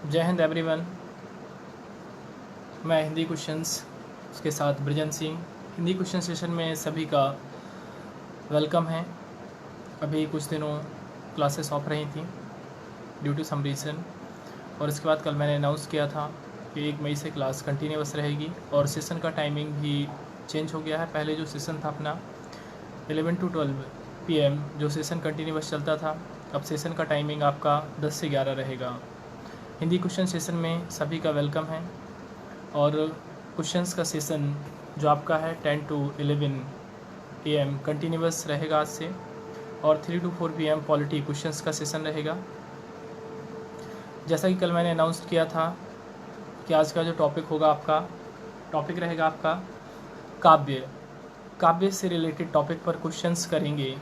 जय हिंद एवरीवन। मैं हिंदी क्वेश्चंस के साथ ब्रजन सिंह। हिंदी क्वेश्चन सेशन में सभी का वेलकम है। अभी कुछ दिनों क्लासेस ऑफ रही थी ड्यू टू सम रीज़न, और इसके बाद कल मैंने अनाउंस किया था कि 1 मई से क्लास कंटिन्यूस रहेगी और सेशन का टाइमिंग भी चेंज हो गया है। पहले जो सेशन था अपना 11 to 12 PM जो सेशन कंटिन्यूस चलता था, अब सेशन का टाइमिंग आपका 10 से 11 रहेगा। हिंदी क्वेश्चन सेशन में सभी का वेलकम है और क्वेश्चंस का सेशन जो आपका है 10 to 11 AM कंटिन्यूस रहेगा आज से, और 3 to 4 PM पॉलिटी क्वेश्चंस का सेशन रहेगा। जैसा कि कल मैंने अनाउंस किया था कि आज का जो टॉपिक रहेगा आपका काव्य। काव्य से रिलेटेड टॉपिक पर क्वेश्चंस करेंगे।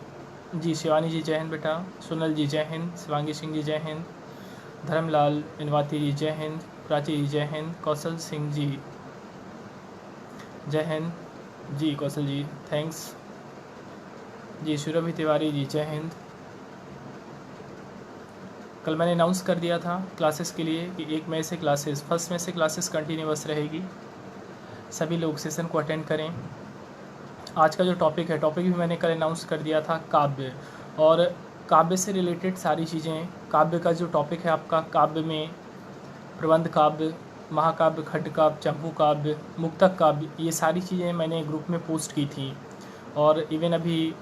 जी शिवानी जी जय हिंद बेटा, सोनल जी जय हिंद, शिवांगी सिंह जी जय हिंद, धर्मलाल इनवाती जी जय हिंद, प्राची जी जय हिंद, कौशल सिंह जी जय हिंद। जी कौशल जी थैंक्स। जी सुरभि तिवारी जी जय हिंद। कल मैंने अनाउंस कर दिया था क्लासेस के लिए कि 1 मई से क्लासेस, 1 मई से क्लासेस कंटिन्यूस रहेगी। सभी लोग सेशन को अटेंड करें। आज का जो टॉपिक भी मैंने कल अनाउंस कर दिया था, काव्य। और काव्य से रिलेटेड सारी चीज़ें, काव्य का जो टॉपिक है आपका, काव्य में प्रबंध काव्य, महाकाव्य, खंड काव्य, चंपू काव्य, मुक्तक काव्य, ये सारी चीज़ें मैंने ग्रुप में पोस्ट की थी। और इवन अभी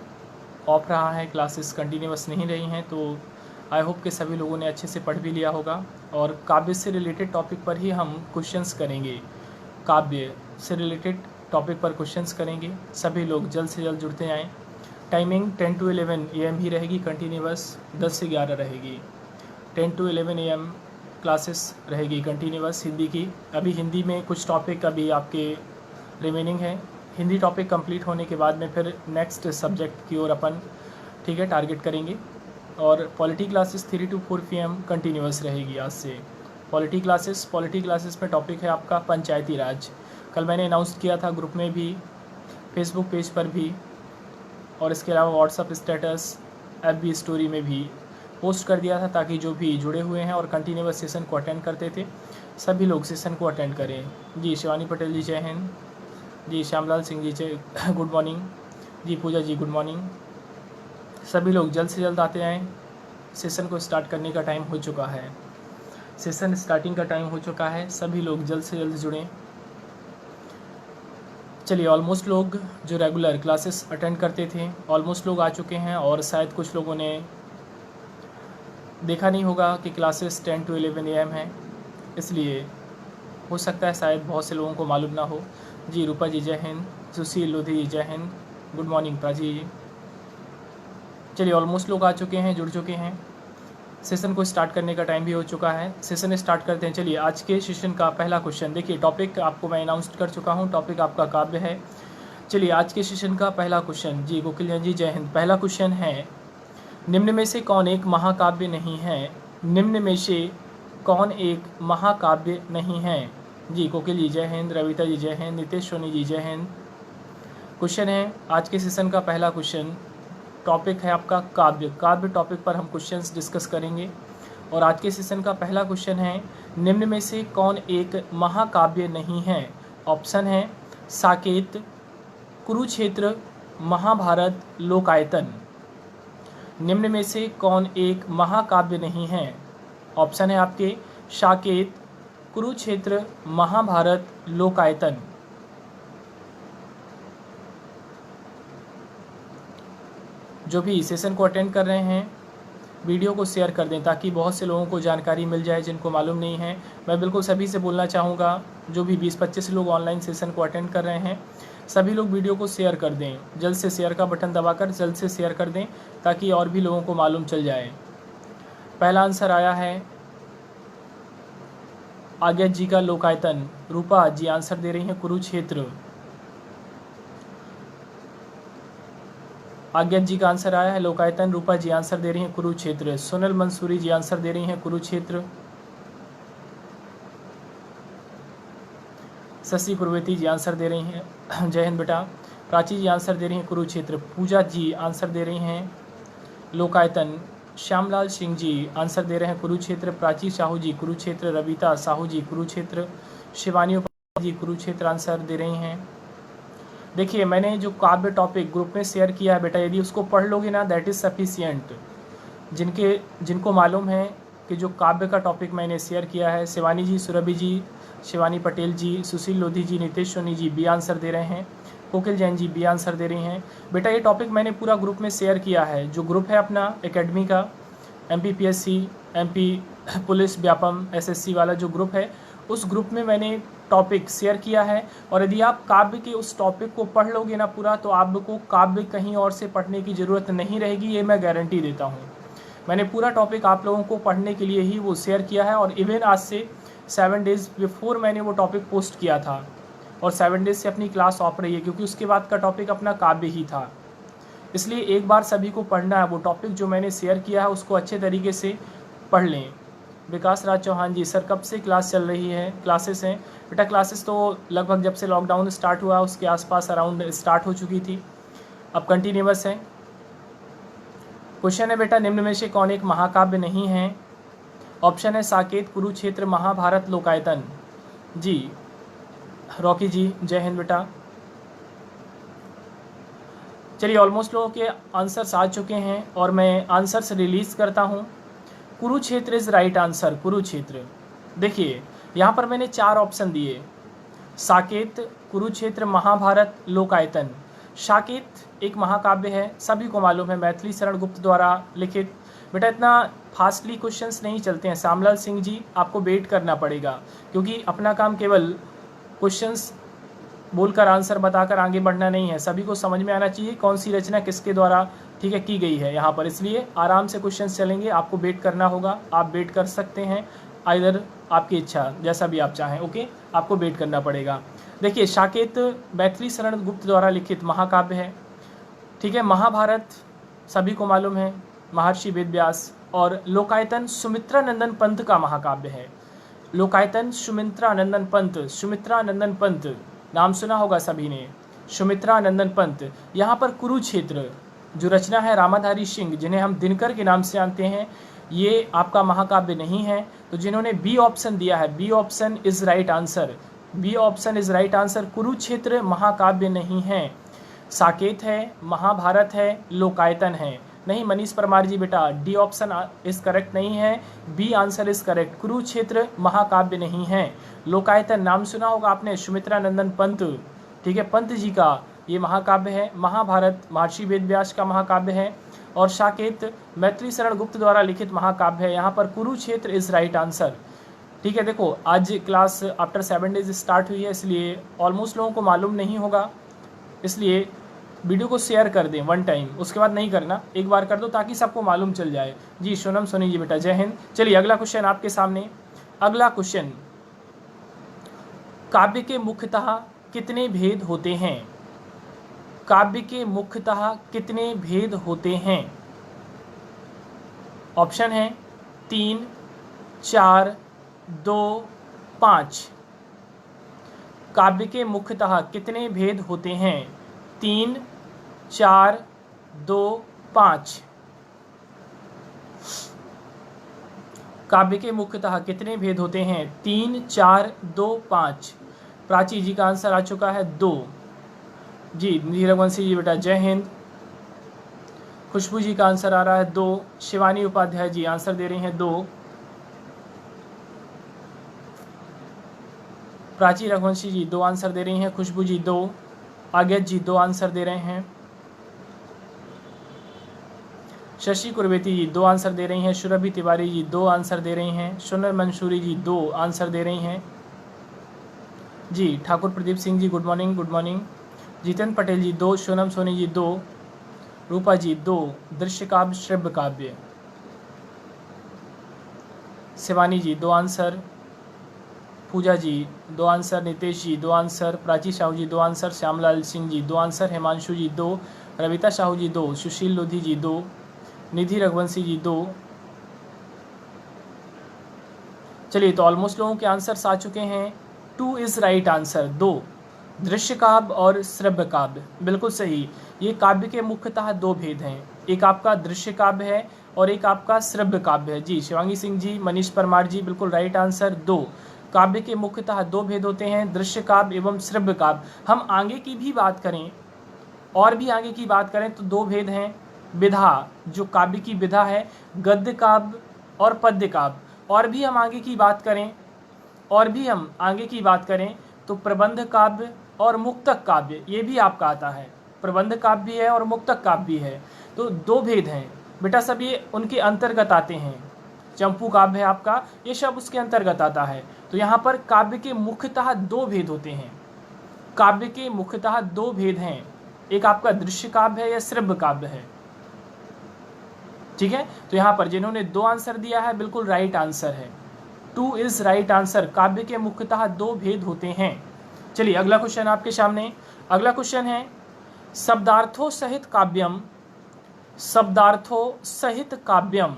ऑफ रहा है, क्लासेस कंटिन्यूस नहीं रही हैं, तो आई होप कि सभी लोगों ने अच्छे से पढ़ भी लिया होगा। और काव्य से रिलेटेड टॉपिक पर ही हम क्वेश्चंस करेंगे। काव्य से रिलेटेड टॉपिक पर क्वेश्चंस करेंगे। सभी लोग जल्द से जल्द जुड़ते जाएँ। टाइमिंग 10 to 11 AM ही रहेगी कंटिन्यूस, 10 से 11 रहेगी। 10 to 11 AM क्लासेस रहेगी कंटिन्यूस हिंदी की। अभी हिंदी में कुछ टॉपिक अभी आपके रिमेनिंग है। हिंदी टॉपिक कंप्लीट होने के बाद में फिर नेक्स्ट सब्जेक्ट की ओर अपन टारगेट करेंगे। और polity classes 3 to 4 PM continuous रहेगी आज से। पॉलिटी क्लासेस में टॉपिक है आपका पंचायती राज। कल मैंने अनाउंस किया था ग्रुप में भी, फेसबुक पेज पर भी, और इसके अलावा व्हाट्सअप स्टेटस, FB स्टोरी में भी पोस्ट कर दिया था, ताकि जो भी जुड़े हुए हैं और कंटिन्यूस सेशन को अटेंड करते थे सभी लोग सेशन को अटेंड करें। जी शिवानी पटेल जी जय हिंद। जी श्यामलाल सिंह जी जय गुड मॉर्निंग। जी पूजा जी गुड मॉर्निंग। सभी लोग जल्द से जल्द आते आएँ। सेशन को स्टार्ट करने का टाइम हो चुका है, सेशन स्टार्टिंग का टाइम हो चुका है। सभी लोग जल्द से जल्द जुड़ें। चलिए, ऑलमोस्ट लोग जो रेगुलर क्लासेस अटेंड करते थे ऑलमोस्ट लोग आ चुके हैं, और शायद कुछ लोगों ने देखा नहीं होगा कि क्लासेस 10 to 11 AM हैं, इसलिए हो सकता है शायद बहुत से लोगों को मालूम ना हो। जी रूपा जी जय हिंद, सुशील लोधी जी जय हिंद, गुड मॉर्निंग प्राची जी। चलिए, ऑलमोस्ट लोग आ चुके हैं, जुड़ चुके हैं। सेशन को स्टार्ट करने का टाइम भी हो चुका है। सेशन स्टार्ट करते हैं। चलिए, आज के सेशन का पहला क्वेश्चन देखिए। टॉपिक आपको मैं अनाउंस कर चुका हूँ, टॉपिक आपका काव्य है। चलिए, आज के सेशन का पहला क्वेश्चन, जी गोकिल जी जय हिंद। पहला क्वेश्चन है, निम्न में से कौन एक महाकाव्य नहीं है? निम्न में से कौन एक महाकाव्य नहीं है? जी कोकिल जी जय हिंद, रविता जी जय हिंद, नितेश सोनी जी जय हिंद। क्वेश्चन है आज के सेशन का पहला क्वेश्चन, टॉपिक है आपका काव्य। काव्य टॉपिक पर हम क्वेश्चंस डिस्कस करेंगे। और आज के सेशन का पहला क्वेश्चन है, निम्न में से कौन एक महाकाव्य नहीं है? ऑप्शन है साकेत, कुरुक्षेत्र, महाभारत, लोकायतन। निम्न में से कौन एक महाकाव्य नहीं है? ऑप्शन है आपके साकेत, कुरुक्षेत्र, महाभारत, लोकायतन। जो भी सेशन को अटेंड कर रहे हैं वीडियो को शेयर कर दें, ताकि बहुत से लोगों को जानकारी मिल जाए जिनको मालूम नहीं है। मैं बिल्कुल सभी से बोलना चाहूँगा, जो भी 20-25 लोग ऑनलाइन सेशन को अटेंड कर रहे हैं, सभी लोग वीडियो को शेयर कर दें। जल्द से शेयर का बटन दबाकर जल्द से शेयर कर दें, ताकि और भी लोगों को मालूम चल जाए। पहला आंसर आया है आज्ञा जी का लोकायतन। रूपा जी आंसर दे रही हैं कुरुक्षेत्र। आज्ञा जी का आंसर आया है लोकायतन, रूपा जी आंसर दे रही हैं कुरुक्षेत्र। सोनल मंसूरी जी आंसर दे रही हैं कुरुक्षेत्र। शशि कुरवेती जी आंसर दे रही हैं जय हिंद बेटा। प्राची जी आंसर दे रही हैं कुरुक्षेत्र। पूजा जी आंसर दे रही हैं लोकायतन। श्यामलाल सिंह जी आंसर दे रहे हैं कुरुक्षेत्र। प्राची साहू जी कुरुक्षेत्र। रविता साहू जी कुरुक्षेत्र। शिवानी उपाध्याय जी कुरुक्षेत्र आंसर दे रही हैं। देखिए मैंने जो काव्य टॉपिक ग्रुप में शेयर किया है बेटा, यदि उसको पढ़ लोगे ना दैट इज़ सफिशियंट। जिनको मालूम है कि जो काव्य का टॉपिक मैंने शेयर किया है, शिवानी जी, सुरभि जी, शिवानी पटेल जी, सुशील लोधी जी, नितेश सोनी जी बी आंसर दे रहे हैं, कोकिल जैन जी बी आंसर दे रही हैं। बेटा ये टॉपिक मैंने पूरा ग्रुप में शेयर किया है। जो ग्रुप है अपना एकेडमी का, MPPSC, MP police, Vyapam, SSC वाला जो ग्रुप है, उस ग्रुप में मैंने टॉपिक शेयर किया है। और यदि आप काव्य के उस टॉपिक को पढ़ लोगे ना पूरा, तो आपको काव्य कहीं और से पढ़ने की ज़रूरत नहीं रहेगी, ये मैं गारंटी देता हूँ। मैंने पूरा टॉपिक आप लोगों को पढ़ने के लिए ही वो शेयर किया है। और इवन आज से 7 डेज़ बिफोर मैंने वो टॉपिक पोस्ट किया था, और 7 डेज़ से अपनी क्लास ऑफ रही है, क्योंकि उसके बाद का टॉपिक अपना काव्य ही था। इसलिए एक बार सभी को पढ़ना है, वो टॉपिक जो मैंने शेयर किया है उसको अच्छे तरीके से पढ़ लें। विकास राज चौहान जी, सर कब से क्लास चल रही है? क्लासेस हैं बेटा, क्लासेस तो लगभग जब से लॉकडाउन स्टार्ट हुआ उसके आसपास अराउंड स्टार्ट हो चुकी थी, अब कंटिन्यूअस है। क्वेश्चन है बेटा, निम्न में से कौन एक महाकाव्य नहीं है? ऑप्शन है साकेत, कुरुक्षेत्र, महाभारत, लोकायतन। जी रॉकी जी जय हिंद बेटा। चलिए ऑलमोस्ट लोगों के आंसर्स आ चुके हैं और मैं आंसर्स रिलीज़ करता हूँ। Kurukshetra is right answer, Kurukshetra. देखिए यहाँ पर मैंने 4 ऑप्शन दिए, साकेत, कुरुक्षेत्र, महाभारत, लोकायतन। साकेत एक महाकाव्य है, सभी को मालूम है, मैथिली शरण गुप्त द्वारा लिखित। बेटा इतना फास्टली क्वेश्चंस नहीं चलते हैं श्यामलाल सिंह जी, आपको वेट करना पड़ेगा, क्योंकि अपना काम केवल क्वेश्चंस बोलकर आंसर बताकर आगे बढ़ना नहीं है। सभी को समझ में आना चाहिए कौन सी रचना किसके द्वारा ठीक है की गई है यहाँ पर। इसलिए आराम से क्वेश्चंस चलेंगे, आपको वेट करना होगा। आप वेट कर सकते हैं, आइदर आपकी इच्छा, जैसा भी आप चाहें। ओके, आपको वेट करना पड़ेगा। देखिए साकेत मैथिली शरण गुप्त द्वारा लिखित महाकाव्य है, ठीक है। महाभारत सभी को मालूम है, महर्षि वेदव्यास। और लोकायतन सुमित्रा नंदन पंत का महाकाव्य है। लोकायतन सुमित्रा नंदन पंत, सुमित्रा नंदन पंत नाम सुना होगा सभी ने, सुमित्रा नंदन पंत। यहाँ पर कुरुक्षेत्र जो रचना है रामाधारी सिंह, जिन्हें हम दिनकर के नाम से जानते हैं, ये आपका महाकाव्य नहीं है। तो जिन्होंने बी ऑप्शन दिया है, B option is right answer, B option is right answer. Kurukshetra महाकाव्य नहीं है, साकेत है, महाभारत है, लोकायतन है। नहीं मनीष परमार जी बेटा, डी ऑप्शन इज करेक्ट नहीं है, B answer is correct. Kurukshetra महाकाव्य नहीं है। लोकायतन नाम सुना होगा आपने, सुमित्रा नंदन पंत, ठीक है, पंत जी का ये महाकाव्य है। महाभारत महर्षि वेदव्यास का महाकाव्य है। और साकेत मैथिली शरण गुप्त द्वारा लिखित महाकाव्य है। यहाँ पर कुरुक्षेत्र इज राइट आंसर, ठीक है। देखो आज क्लास आफ्टर 7 डेज स्टार्ट हुई है, इसलिए ऑलमोस्ट लोगों को मालूम नहीं होगा, इसलिए वीडियो को शेयर कर दें 1 टाइम, उसके बाद नहीं करना, एक बार कर दो ताकि सबको मालूम चल जाए। जी सोनम सोनी जी बेटा जय हिंद। चलिए अगला क्वेश्चन आपके सामने। अगला क्वेश्चन, काव्य के मुख्यतः कितने भेद होते हैं? काव्य के मुख्यतः कितने भेद होते हैं? ऑप्शन है 3, 4, 2, 5। काव्य के मुख्यतः कितने भेद होते हैं? 3, 4, 2, 5। काव्य के मुख्यतः कितने भेद होते हैं? 3, 4, 2, 5। प्राची जी का आंसर आ चुका है 2। जी निधि रघुवंशी जी बेटा जय हिंद। खुशबू जी का आंसर आ रहा है 2। शिवानी उपाध्याय जी आंसर दे रही हैं 2। प्राची रघुवंशी जी 2 आंसर दे रही हैं। खुशबू जी 2। आज्ञा जी 2 आंसर दे रहे हैं। शशि कुरवेती जी 2 आंसर दे रही हैं। सुरभि तिवारी जी 2 आंसर दे रही हैं। सोनल मंसूरी जी 2 आंसर दे रही हैं। जी Thakur Pradeep Singh ji good morning, good morning. Jitendra Patel ji 2। Sonam Soni ji 2। Rupa ji 2। दृश्य काव्य श्रव्य काव्य। Shivani ji 2 answer. Pooja ji 2 answer. Nitesh ji 2 answer. Prachi Sahu ji 2 answer. Shyamlal Singh ji 2 answer. Himanshu ji 2। Ravita Sahu ji 2। सुशील लोधी जी 2। निधि रघुवंशी जी 2। चलिए तो ऑलमोस्ट लोगों के आंसर्स आ चुके हैं। 2 इज राइट आंसर, 2। दृश्य काव्य और श्रव्य काव्य बिल्कुल सही। ये काव्य के मुख्यतः 2 भेद हैं, एक आपका दृश्य काव्य है और एक आपका श्रव्य काव्य है। जी शिवांगी सिंह जी, मनीष परमार जी, बिल्कुल राइट आंसर। 2 काव्य के मुख्यतः 2 भेद होते हैं, दृश्य काव्य एवं श्रव्य काव्य। हम आगे की भी बात करें और भी आगे की बात करें तो 2 भेद हैं, विधा, जो काव्य की विधा है, गद्य काव्य और पद्य काव्य। और भी हम आगे की बात करें तो प्रबंध काव्य और मुक्तक काव्य, ये भी आपका आता है। प्रबंध काव्य भी है और मुक्तक काव्य भी है, तो 2 भेद हैं बेटा, सब ये उनके अंतर्गत आते हैं। चंपू काव्य है आपका, ये सब उसके अंतर्गत आता है। तो यहाँ पर काव्य के मुख्यतः 2 भेद होते हैं, काव्य के मुख्यतः 2 भेद हैं, एक आपका दृश्य काव्य है या श्रव्य काव्य है। ठीक है, तो यहाँ पर जिन्होंने 2 आंसर दिया है बिल्कुल राइट आंसर है, 2 इज राइट आंसर। काव्य के मुख्यतः 2 भेद होते हैं। चलिए अगला क्वेश्चन आपके सामने। अगला क्वेश्चन है शब्दार्थों सहित काव्यम, शब्दार्थों सहित काव्यम।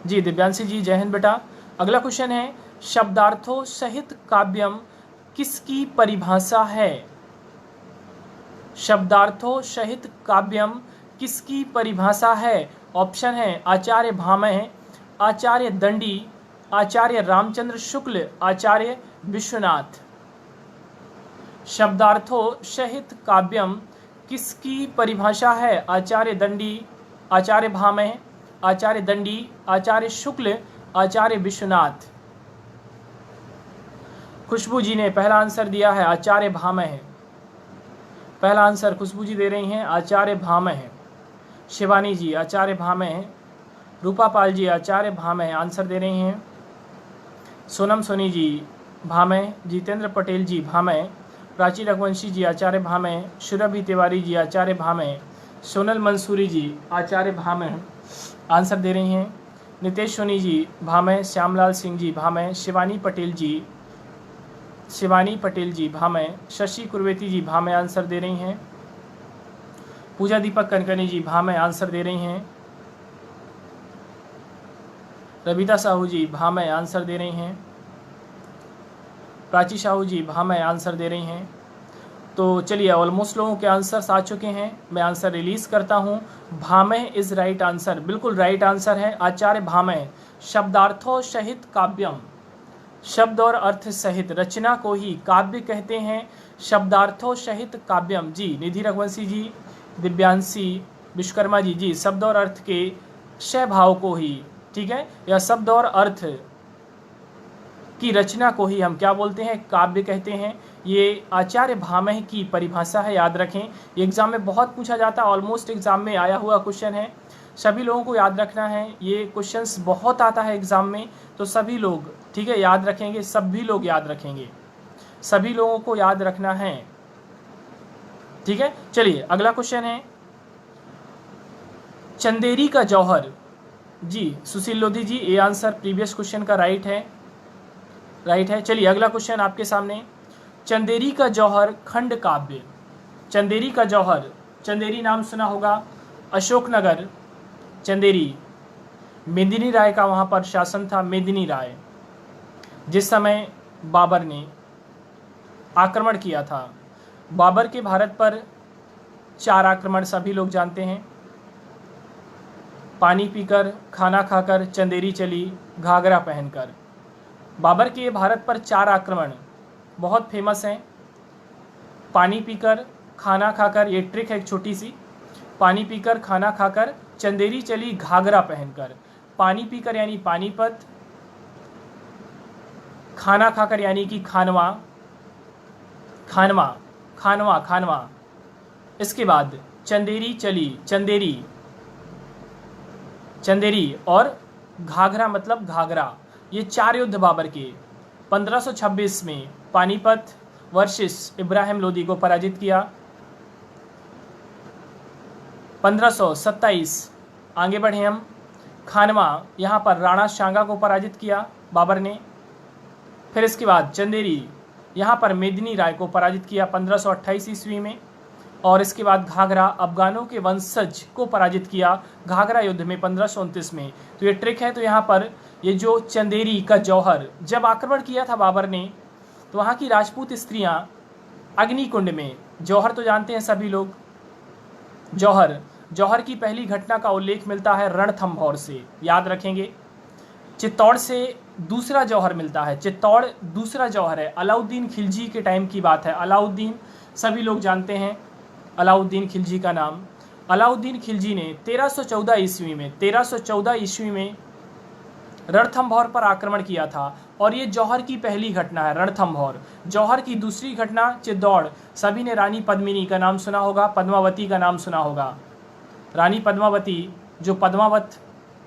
जी दिव्यांशी जी जय हिंद बेटा। अगला क्वेश्चन है शब्दार्थों सहित काव्यम किसकी परिभाषा है? शब्दार्थों सहित काव्यम किसकी परिभाषा है? ऑप्शन है आचार्य भामह, आचार्य दंडी, आचार्य रामचंद्र शुक्ल, आचार्य विश्वनाथ। शब्दार्थों सहित काव्यम किसकी परिभाषा है? आचार्य दंडी, आचार्य भामह, आचार्य दंडी, आचार्य शुक्ल, आचार्य विश्वनाथ। खुशबू जी ने पहला आंसर दिया है आचार्य भामह, पहला आंसर खुशबू जी दे रही हैं आचार्य भामह। शिवानी जी आचार्य भामह, रूपा पाल जी आचार्य भामह आंसर दे रही हैं। सोनम सोनी जी भामह, जितेंद्र पटेल जी भामह, प्राची रघुवंशी जी आचार्य भामह, सुरभि तिवारी जी आचार्य भामह, सोनल मंसूरी जी आचार्य भामह आंसर दे रही हैं। नितेश सोनी जी भामह, श्यामलाल सिंह जी भामह, शिवानी पटेल जी भामह, शशि कुरवेती जी भामह आंसर दे रही हैं। पूजा दीपक कनकनी जी भामह आंसर दे रही हैं। रविता साहू जी भामह आंसर दे रही हैं। प्राची साहू जी भामह आंसर दे रही हैं। तो चलिए ऑलमोस्ट लोगों के आंसर्स आ चुके हैं, मैं आंसर रिलीज करता हूं। भामह इज राइट आंसर, बिल्कुल राइट आंसर है आचार्य भामह। शब्दार्थों सहित काव्यम, शब्द और अर्थ सहित रचना को ही काव्य कहते हैं। शब्दार्थों सहित काव्यम। जी निधि रघुवंशी जी, दिव्यांशी विश्वकर्मा जी, जी शब्द और अर्थ के सहभाव को ही, ठीक है, या शब्द और अर्थ की रचना को ही हम क्या बोलते हैं? काव्य कहते हैं। ये आचार्य भामह की परिभाषा है, याद रखें। ये एग्जाम में बहुत पूछा जाता है, ऑलमोस्ट एग्जाम में आया हुआ क्वेश्चन है, सभी लोगों को याद रखना है। ये क्वेश्चंस बहुत आता है एग्जाम में, तो सभी लोग, ठीक है, याद रखेंगे, सभी लोग याद रखेंगे, सभी लोगों को याद रखना है, ठीक है। चलिए अगला क्वेश्चन है चंदेरी का जौहर। जी सुशील लोधी जी, ये आंसर प्रीवियस क्वेश्चन का राइट है। चलिए अगला क्वेश्चन आपके सामने, चंदेरी का जौहर खंड काव्य। चंदेरी का जौहर, चंदेरी नाम सुना होगा, अशोकनगर चंदेरी, मेदिनी राय का वहाँ पर शासन था। मेदिनी राय, जिस समय बाबर ने आक्रमण किया था, बाबर के भारत पर 4 आक्रमण सभी लोग जानते हैं। पानी पीकर, खाना खाकर, चंदेरी चली, घाघरा पहनकर। बाबर के भारत पर 4 आक्रमण बहुत फेमस हैं। पानी पीकर, खाना खाकर, ये ट्रिक है एक छोटी सी, पानी पीकर, खाना खाकर, चंदेरी चली, घाघरा पहनकर। पानी पीकर यानी पानीपत, खाना खाकर यानी कि खानवा, इसके बाद चंदेरी चली, चंदेरी और घाघरा मतलब घाघरा। ये 4 युद्ध बाबर के। 1526 में पानीपत वर्सेस इब्राहिम लोदी को पराजित किया। 1527 आगे बढ़े हम, खानवा, यहाँ पर राणा सांगा को पराजित किया बाबर ने। फिर इसके बाद चंदेरी, यहाँ पर मेदिनी राय को पराजित किया 1528 ईस्वी में। और इसके बाद घाघरा, अफगानों के वंशज को पराजित किया घाघरा युद्ध में 1529 में। तो ये ट्रिक है। तो यहाँ पर ये जो चंदेरी का जौहर, जब आक्रमण किया था बाबर ने, तो वहाँ की राजपूत स्त्रियाँ अग्निकुंड में, जौहर तो जानते हैं सभी लोग, जौहर जौहर की पहली घटना का उल्लेख मिलता है रणथंभौर से, याद रखेंगे। चित्तौड़ से दूसरा जौहर मिलता है, चित्तौड़ दूसरा जौहर है, अलाउद्दीन खिलजी के टाइम की बात है। अलाउद्दीन सभी लोग जानते हैं अलाउद्दीन खिलजी का नाम। अलाउद्दीन खिलजी ने 1314 ईस्वी में रणथंभौर पर आक्रमण किया था और ये जौहर की पहली घटना है रणथंभौर। जौहर की दूसरी घटना चित्तौड़। सभी ने रानी पद्मिनी का नाम सुना होगा, पद्मावती का नाम सुना होगा। रानी पद्मावती जो पद्मावत,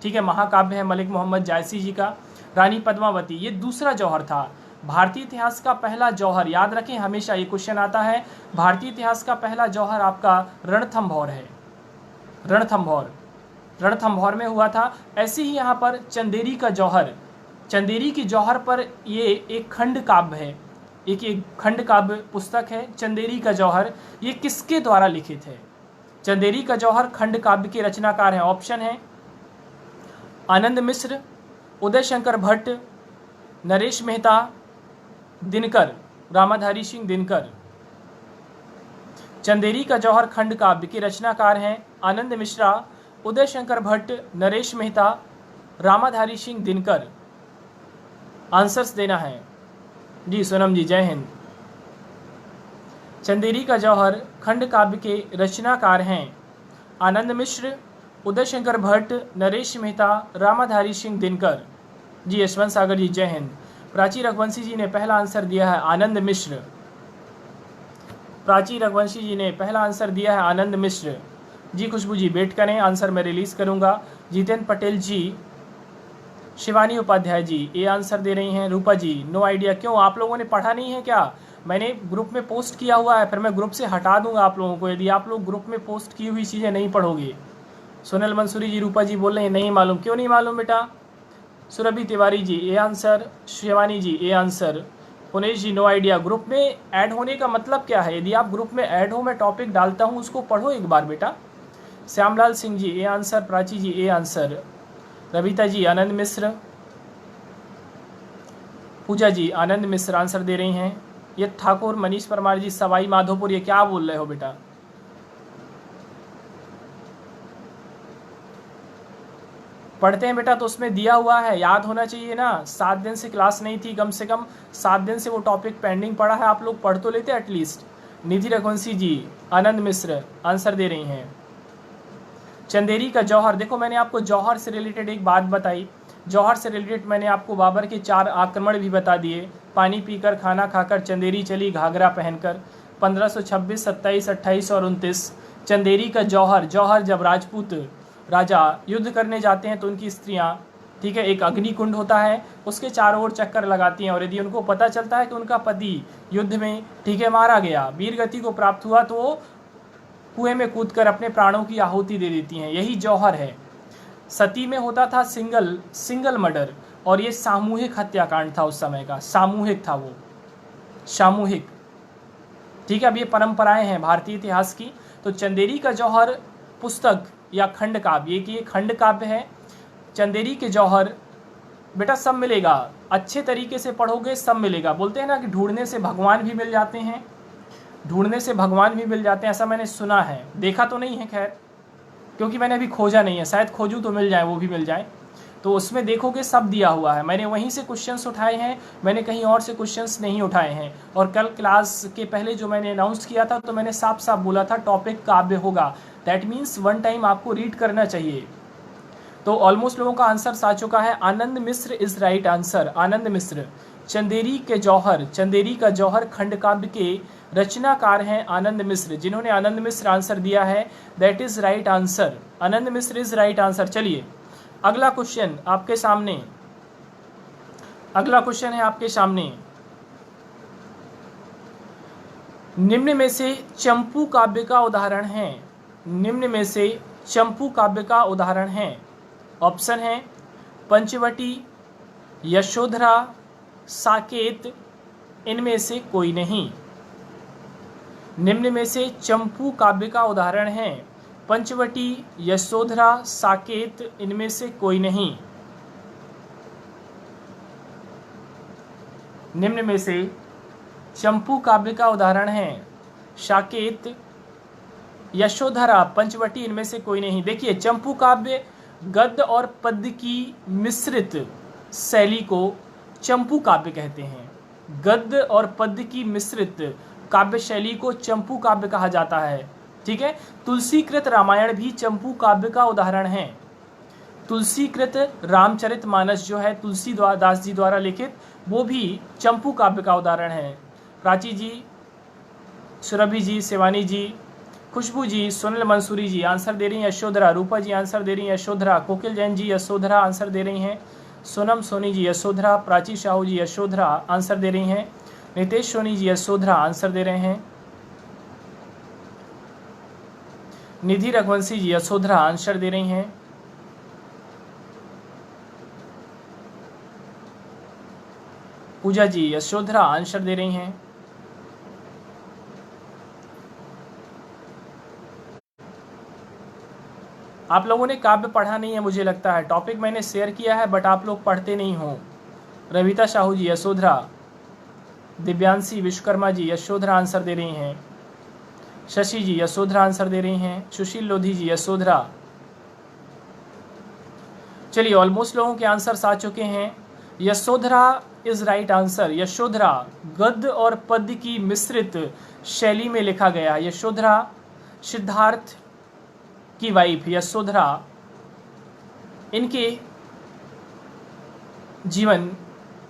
ठीक है, महाकाव्य है मलिक मोहम्मद जायसी जी का। रानी पद्मावती ये दूसरा जौहर था। भारतीय इतिहास का पहला जौहर, याद रखें हमेशा ये क्वेश्चन आता है, भारतीय इतिहास का पहला जौहर आपका रणथंभौर है। रणथंभौर में हुआ था। ऐसे ही यहाँ पर चंदेरी का जौहर, चंदेरी की जौहर पर ये एक खंड काव्य है, एक खंड काव्य पुस्तक है चंदेरी का जौहर। ये किसके द्वारा लिखित है? चंदेरी का जौहर खंड काव्य के रचनाकार हैं। ऑप्शन है आनंद मिश्र, उदय शंकर भट्ट, नरेश मेहता, दिनकर, रामाधारी सिंह दिनकर। चंदेरी का जौहर खंड काव्य के रचनाकार हैं आनंद मिश्रा, उदय शंकर भट्ट, नरेश मेहता, रामाधारी सिंह दिनकर। आंसर्स देना है जी। सोनम जी जय हिंद। चंदेरी का जौहर खंड काव्य के रचनाकार हैं आनंद मिश्र, उदय शंकर भट्ट, नरेश मेहता, रामाधारी सिंह दिनकर। जी यशवंत सागर जी जय हिंद। प्राची रघुवंशी जी ने पहला आंसर दिया है आनंद मिश्र। प्राची रघुवंशी जी ने पहला आंसर दिया है आनंद मिश्र। जी खुशबू जी वेट करें, आंसर मैं रिलीज करूंगा। जितेंद्र पटेल जी, शिवानी उपाध्याय जी ये आंसर दे रही हैं। रूपा जी नो आइडिया, क्यों आप लोगों ने पढ़ा नहीं है क्या? मैंने ग्रुप में पोस्ट किया हुआ है, फिर मैं ग्रुप से हटा दूंगा आप लोगों को यदि आप लोग ग्रुप में पोस्ट की हुई चीज़ें नहीं पढ़ोगे। सुनील मंसूरी जी, रूपा जी बोल रहे हैं नहीं मालूम। क्यों नहीं मालूम बेटा? Surabhi Tiwari ji A answer, Shivani ji A answer, Punesh ji no idea. Group में ऐड होने का मतलब क्या है? यदि आप ग्रुप में ऐड हो, मैं टॉपिक डालता हूँ उसको पढ़ो एक बार बेटा। Shyamlal Singh ji A answer, Prachi ji A answer, Ravita ji Anand Mishra, Pooja ji Anand Mishra answer दे रही हैं। ये ठाकुर मनीष परमार जी सवाई माधोपुर, ये क्या बोल रहे हो बेटा? पढ़ते हैं बेटा तो उसमें दिया हुआ है, याद होना चाहिए ना। 7 दिन से क्लास नहीं थी, कम से कम 7 दिन से वो टॉपिक पेंडिंग पड़ा है, आप लोग पढ़ तो लेते एटलीस्ट। निधि रघुवंशी जी आनंद मिश्र आंसर दे रही हैं। चंदेरी का जौहर, देखो मैंने आपको जौहर से रिलेटेड एक बात बताई। जौहर से रिलेटेड मैंने आपको बाबर के 4 आक्रमण भी बता दिए। पानी पीकर, खाना खाकर, चंदेरी चली घाघरा पहनकर, 1526, 27, 28 और 29। चंदेरी का जौहर, जौहर जब राजपूत राजा युद्ध करने जाते हैं तो उनकी स्त्रियां, ठीक है, एक अग्निकुंड होता है उसके चारों ओर चक्कर लगाती हैं और यदि उनको पता चलता है कि उनका पति युद्ध में, ठीक है, मारा गया, वीर गति को प्राप्त हुआ, तो वो कुएं में कूदकर अपने प्राणों की आहुति दे देती हैं। यही जौहर है। सती में होता था सिंगल मर्डर और ये सामूहिक हत्याकांड था उस समय का, सामूहिक था वो, सामूहिक, ठीक है। अब ये परंपराएं हैं भारतीय इतिहास की। तो चंदेरी का जौहर पुस्तक या खंड काव्य, ये खंड काव्य है। चंदेरी के जौहर बेटा सब मिलेगा, अच्छे तरीके से पढ़ोगे सब मिलेगा। बोलते हैं ना कि ढूंढने से भगवान भी मिल जाते हैं, ढूंढने से भगवान भी मिल जाते हैं, ऐसा मैंने सुना है, देखा तो नहीं है खैर, क्योंकि मैंने अभी खोजा नहीं है, शायद खोजूँ तो मिल जाए, वो भी मिल जाए। तो उसमें देखोगे सब दिया हुआ है। मैंने वहीं से क्वेश्चंस उठाए हैं, मैंने कहीं और से क्वेश्चंस नहीं उठाए हैं। और कल क्लास के पहले जो मैंने अनाउंस किया था तो मैंने साफ साफ बोला था टॉपिक काव्य होगा। दैट मीन्स 1 टाइम आपको रीड करना चाहिए। तो ऑलमोस्ट लोगों का आंसर आ चुका है। आनंद मिश्र इज राइट आंसर, आनंद मिश्र। चंदेरी के जौहर, चंदेरी का जौहर खंड काव्य के रचनाकार हैं आनंद मिश्र। जिन्होंने आनंद मिश्र आंसर दिया है that is right answer, Anand Mishra is right answer. चलिए अगला क्वेश्चन आपके सामने, अगला क्वेश्चन है आपके सामने। निम्न में से चंपू काव्य का उदाहरण है, निम्न में से चंपू काव्य का उदाहरण है। ऑप्शन है पंचवटी, यशोधरा, साकेत, इनमें से कोई नहीं। निम्न में से चंपू काव्य का उदाहरण है पंचवटी, यशोधरा, साकेत, इनमें से कोई नहीं। निम्न में से चंपू काव्य का उदाहरण है साकेत, यशोधरा, पंचवटी, इनमें से कोई नहीं। देखिए चंपू काव्य गद्य और पद्य की मिश्रित शैली को चंपू काव्य कहते हैं। गद्य और पद्य की मिश्रित काव्य शैली को चंपू काव्य कहा जाता है। ठीक है, तुलसीकृत रामायण भी चंपू काव्य का उदाहरण है। तुलसीकृत रामचरितमानस जो है तुलसीदास जी द्वारा लिखित, वो भी चंपू काव्य का उदाहरण है। प्राची जी, सुरभि जी, शिवानी जी, खुशबू जी, सोनल मंसूरी जी आंसर दे रही हैं यशोधरा। रूपा जी आंसर दे रही हैं यशोधरा। कोकिल जैन जी यशोधरा आंसर दे रही हैं। सोनम सोनी जी यशोधरा। प्राची साहू जी यशोधरा आंसर दे रही हैं। नितेश सोनी जी यशोधरा आंसर दे रहे हैं। निधि रघुवंशी जी यशोधरा आंसर दे रही हैं। पूजा जी यशोधरा आंसर दे रही हैं। आप लोगों ने काव्य पढ़ा नहीं है मुझे लगता है। टॉपिक मैंने शेयर किया है बट आप लोग पढ़ते नहीं हो। रविता साहू जी यशोधरा। दिव्यांशी विश्वकर्मा जी यशोधरा आंसर दे रही हैं। शशि जी यशोधरा आंसर दे रही हैं। सुशील लोधी जी यशोधरा। चलिए ऑलमोस्ट लोगों के आंसर्स आ चुके हैं। Yashodhara is right answer. Yashodhara गद्य और पद्य की मिश्रित शैली में लिखा गया। यशोधरा सिद्धार्थ की वाइफ यशोधरा, इनके जीवन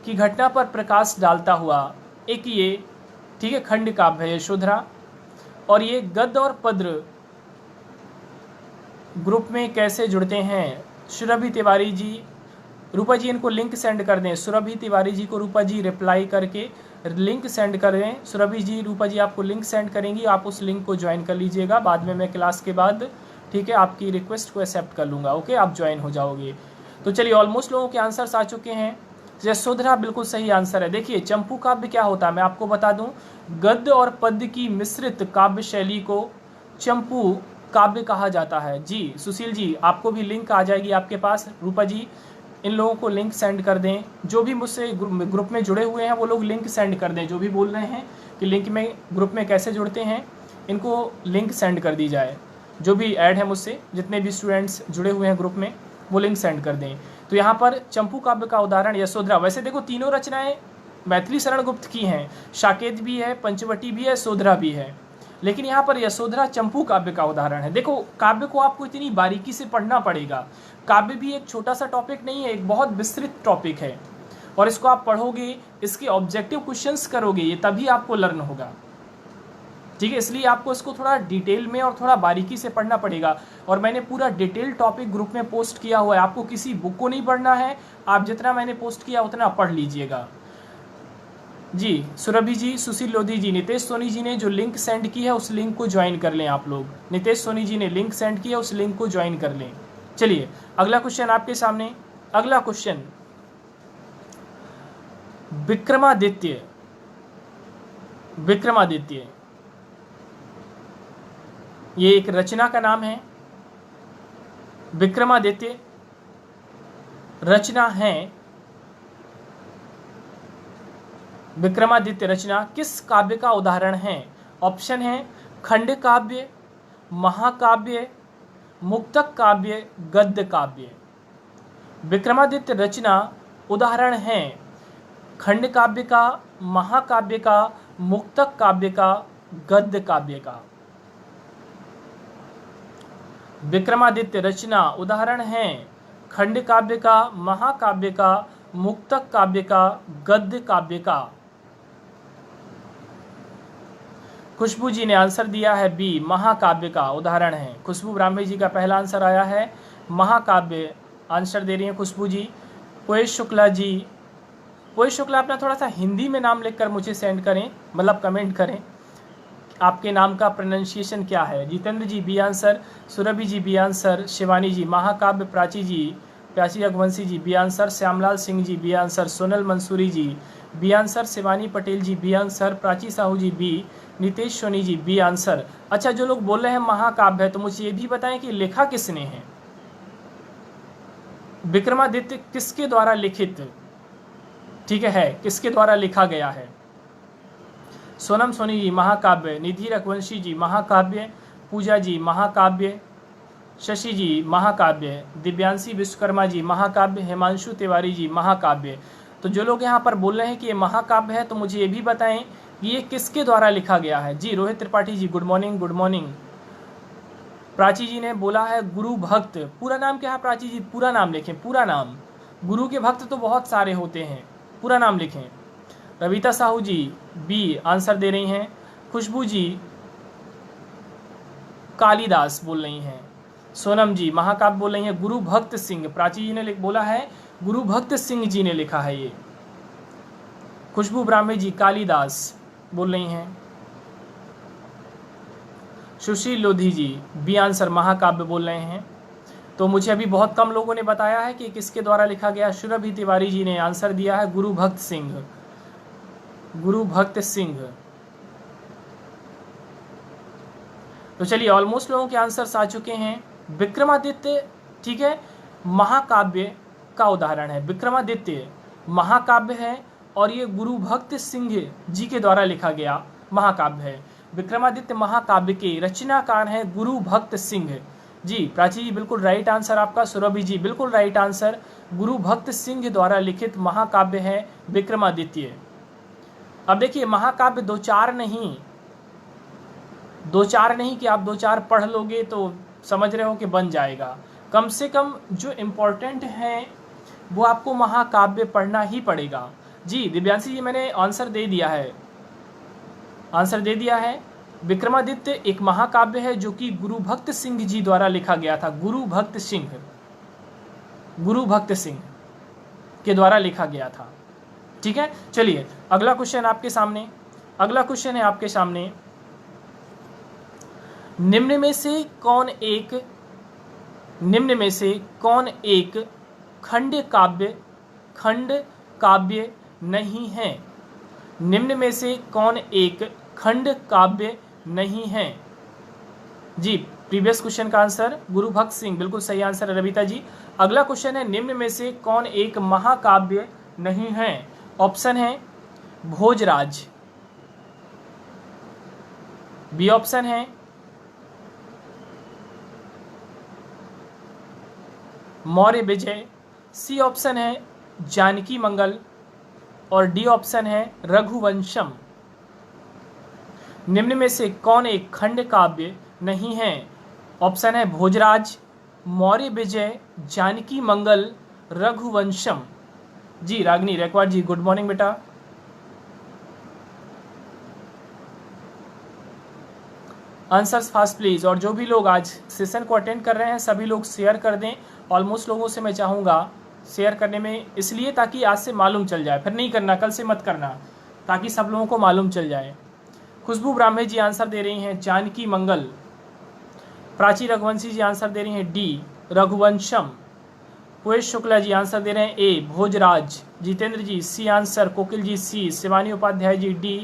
की घटना पर प्रकाश डालता हुआ एक ये ठीक है खंड काव्य है यशोधरा। और ये गद्य और पद्य ग्रुप में कैसे जुड़ते हैं? सुरभि तिवारी जी, रूपा जी इनको लिंक सेंड कर दें। सुरभि तिवारी जी को रूपा जी रिप्लाई करके लिंक सेंड कर दें। सुरभि जी, रूपा जी आपको लिंक सेंड करेंगी, आप उस लिंक को ज्वाइन कर लीजिएगा। बाद में मैं क्लास के बाद ठीक है आपकी रिक्वेस्ट को एक्सेप्ट कर लूँगा। ओके, आप ज्वाइन हो जाओगे। तो चलिए ऑलमोस्ट लोगों के आंसर्स आ चुके हैं। यशोधरा बिल्कुल सही आंसर है। देखिए चंपू काव्य क्या होता है मैं आपको बता दूं। गद्य और पद्य की मिश्रित काव्य शैली को चंपू काव्य कहा जाता है। जी सुशील जी, आपको भी लिंक आ जाएगी आपके पास। रूपा जी इन लोगों को लिंक सेंड कर दें। जो भी मुझसे ग्रुप में जुड़े हुए हैं वो लोग लिंक सेंड कर दें। जो भी बोल रहे हैं कि लिंक में ग्रुप में कैसे जुड़ते हैं, इनको लिंक सेंड कर दी जाए। जो भी ऐड है मुझसे, जितने भी स्टूडेंट्स जुड़े हुए हैं ग्रुप में, वो लिंक सेंड कर दें। तो यहाँ पर चंपू काव्य का उदाहरण यशोधरा। वैसे देखो तीनों रचनाएं मैथिली शरण गुप्त की हैं। साकेत भी है, पंचवटी भी है, यशोधरा भी है, लेकिन यहाँ पर यशोधरा चंपू काव्य का उदाहरण है। देखो काव्य को आपको इतनी बारीकी से पढ़ना पड़ेगा। काव्य भी एक छोटा सा टॉपिक नहीं है, एक बहुत विस्तृत टॉपिक है। और इसको आप पढ़ोगे, इसके ऑब्जेक्टिव क्वेश्चंस करोगे, ये तभी आपको लर्न होगा। ठीक है, इसलिए आपको इसको थोड़ा डिटेल में और थोड़ा बारीकी से पढ़ना पड़ेगा। और मैंने पूरा डिटेल टॉपिक ग्रुप में पोस्ट किया हुआ है। आपको किसी बुक को नहीं पढ़ना है, आप जितना मैंने पोस्ट किया उतना पढ़ लीजिएगा। जी सुरभि जी, सुशील लोधी जी, नितेश सोनी जी ने जो लिंक सेंड की है उस लिंक को ज्वाइन कर लें आप लोग। नितेश सोनी जी ने लिंक सेंड किया, उस लिंक को ज्वाइन कर लें। चलिए अगला क्वेश्चन आपके सामने। अगला क्वेश्चन, विक्रमादित्य। विक्रमादित्य ये एक रचना का नाम है। विक्रमादित्य रचना है। विक्रमादित्य रचना किस काव्य का उदाहरण है? ऑप्शन है खंड काव्य, महाकाव्य, मुक्तक काव्य, गद्य काव्य। विक्रमादित्य रचना उदाहरण है खंड काव्य का, महाकाव्य का, मुक्तक काव्य का, गद्य काव्य का। विक्रमादित्य रचना उदाहरण है खंड काव्य का, महाकाव्य का, मुक्तक काव्य का, गद्य काव्य का। खुशबू जी ने आंसर दिया है बी, महाकाव्य का उदाहरण है। खुशबू ब्राह्मणी जी का पहला आंसर आया है महाकाव्य, आंसर दे रही हैं खुशबू जी। पोएश शुक्ला जी, पोएश शुक्ला अपना थोड़ा सा हिंदी में नाम लिखकर मुझे सेंड करें, मतलब कमेंट करें आपके नाम का प्रोनाउंसिएशन क्या है। Jitendra ji B answer, Surabhi ji B answer, Shivani ji महाकाव्य, Prachi ji, Pyasi Raghuvanshi ji B answer, Shyamlal Singh ji B answer, Sonal Mansuri ji B answer, Shivani Patel ji B answer, Prachi Sahu ji B, Nitesh Soni ji B answer. अच्छा, जो लोग बोल रहे हैं महाकाव्य है तो मुझे ये भी बताएं कि लिखा किसने है? विक्रमादित्य किसके द्वारा लिखित ठीक है किसके द्वारा लिखा गया है? सोनम सोनी जी महाकाव्य, निधि रघुवंशी जी महाकाव्य, पूजा जी महाकाव्य, शशि जी महाकाव्य, दिव्यांशी विश्वकर्मा जी महाकाव्य, हिमांशु तिवारी जी महाकाव्य। तो जो लोग यहाँ पर बोल रहे हैं कि ये महाकाव्य है, तो मुझे ये भी बताएं कि ये किसके द्वारा लिखा गया है। जी Rohit Tripathi ji good morning, good morning. Prachi ji ने बोला है गुरु भक्त। पूरा नाम क्या है प्राची जी? पूरा नाम लिखें, पूरा नाम। गुरु के भक्त तो बहुत सारे होते हैं, पूरा नाम लिखें। रविता साहू जी बी आंसर दे रही हैं। खुशबू जी कालिदास बोल रही हैं। सोनम जी महाकाव्य बोल रही हैं। गुरु भक्त सिंह, प्राची जी ने बोला है गुरु भक्त सिंह जी ने लिखा है ये। खुशबू ब्राह्मणी जी कालिदास बोल रही हैं। सुशील लोधी जी बी आंसर महाकाव्य बोल रहे हैं। तो मुझे अभी बहुत कम लोगों ने बताया है कि किसके द्वारा लिखा गया। सुरभि तिवारी जी ने आंसर दिया है गुरु भक्त सिंह, गुरु भक्त सिंह। तो चलिए ऑलमोस्ट लोगों के आंसर्स आ चुके हैं। विक्रमादित्य, ठीक है, महाकाव्य का उदाहरण है। विक्रमादित्य महाकाव्य है और ये गुरु भक्त सिंह जी के द्वारा लिखा गया महाकाव्य है। विक्रमादित्य महाकाव्य के रचनाकार हैं गुरु भक्त सिंह जी। प्राची जी बिल्कुल राइट आंसर आपका। सुरभि जी बिल्कुल राइट आंसर। गुरु भक्त सिंह द्वारा लिखित महाकाव्य है विक्रमादित्य। अब देखिए महाकाव्य दो चार नहीं कि आप दो चार पढ़ लोगे तो समझ रहे हो कि बन जाएगा। कम से कम जो इम्पोर्टेंट है वो आपको महाकाव्य पढ़ना ही पड़ेगा। जी दिव्यांशी जी मैंने आंसर दे दिया है, आंसर दे दिया है। विक्रमादित्य एक महाकाव्य है जो कि गुरु भक्त सिंह जी द्वारा लिखा गया था। गुरु भक्त सिंह के द्वारा लिखा गया था। ठीक है, चलिए अगला क्वेश्चन आपके सामने। अगला क्वेश्चन है आपके सामने, निम्न में से कौन एक खंड काव्य नहीं है। निम्न में से कौन एक खंड काव्य नहीं है। जी प्रीवियस क्वेश्चन का आंसर गुरु भक्त सिंह, बिल्कुल सही आंसर है रविता जी। अगला क्वेश्चन है निम्न में से कौन एक महाकाव्य नहीं है। ऑप्शन है भोजराज, बी ऑप्शन है मौर्य विजय, सी ऑप्शन है जानकी मंगल और डी ऑप्शन है रघुवंशम। निम्न में से कौन एक खंड काव्य नहीं है। ऑप्शन है भोजराज, मौर्य विजय, जानकी मंगल, रघुवंशम। जी रागनी रेकवार जी गुड मॉर्निंग बेटा। Answers fast please. और जो भी लोग आज सेशन को अटेंड कर रहे हैं सभी लोग शेयर कर दें। ऑलमोस्ट लोगों से मैं चाहूँगा शेयर करने में, इसलिए ताकि आज से मालूम चल जाए, फिर नहीं करना, कल से मत करना, ताकि सब लोगों को मालूम चल जाए। खुशबू ब्राह्मणी जी आंसर दे रही हैं जानकी मंगल। प्राची रघुवंशी जी आंसर दे रही हैं डी रघुवंशम। कुएश शुक्ला जी आंसर दे रहे हैं A Bhojraj. Jitendra ji C answer. Kokil ji C. Shivani Upadhyay ji D.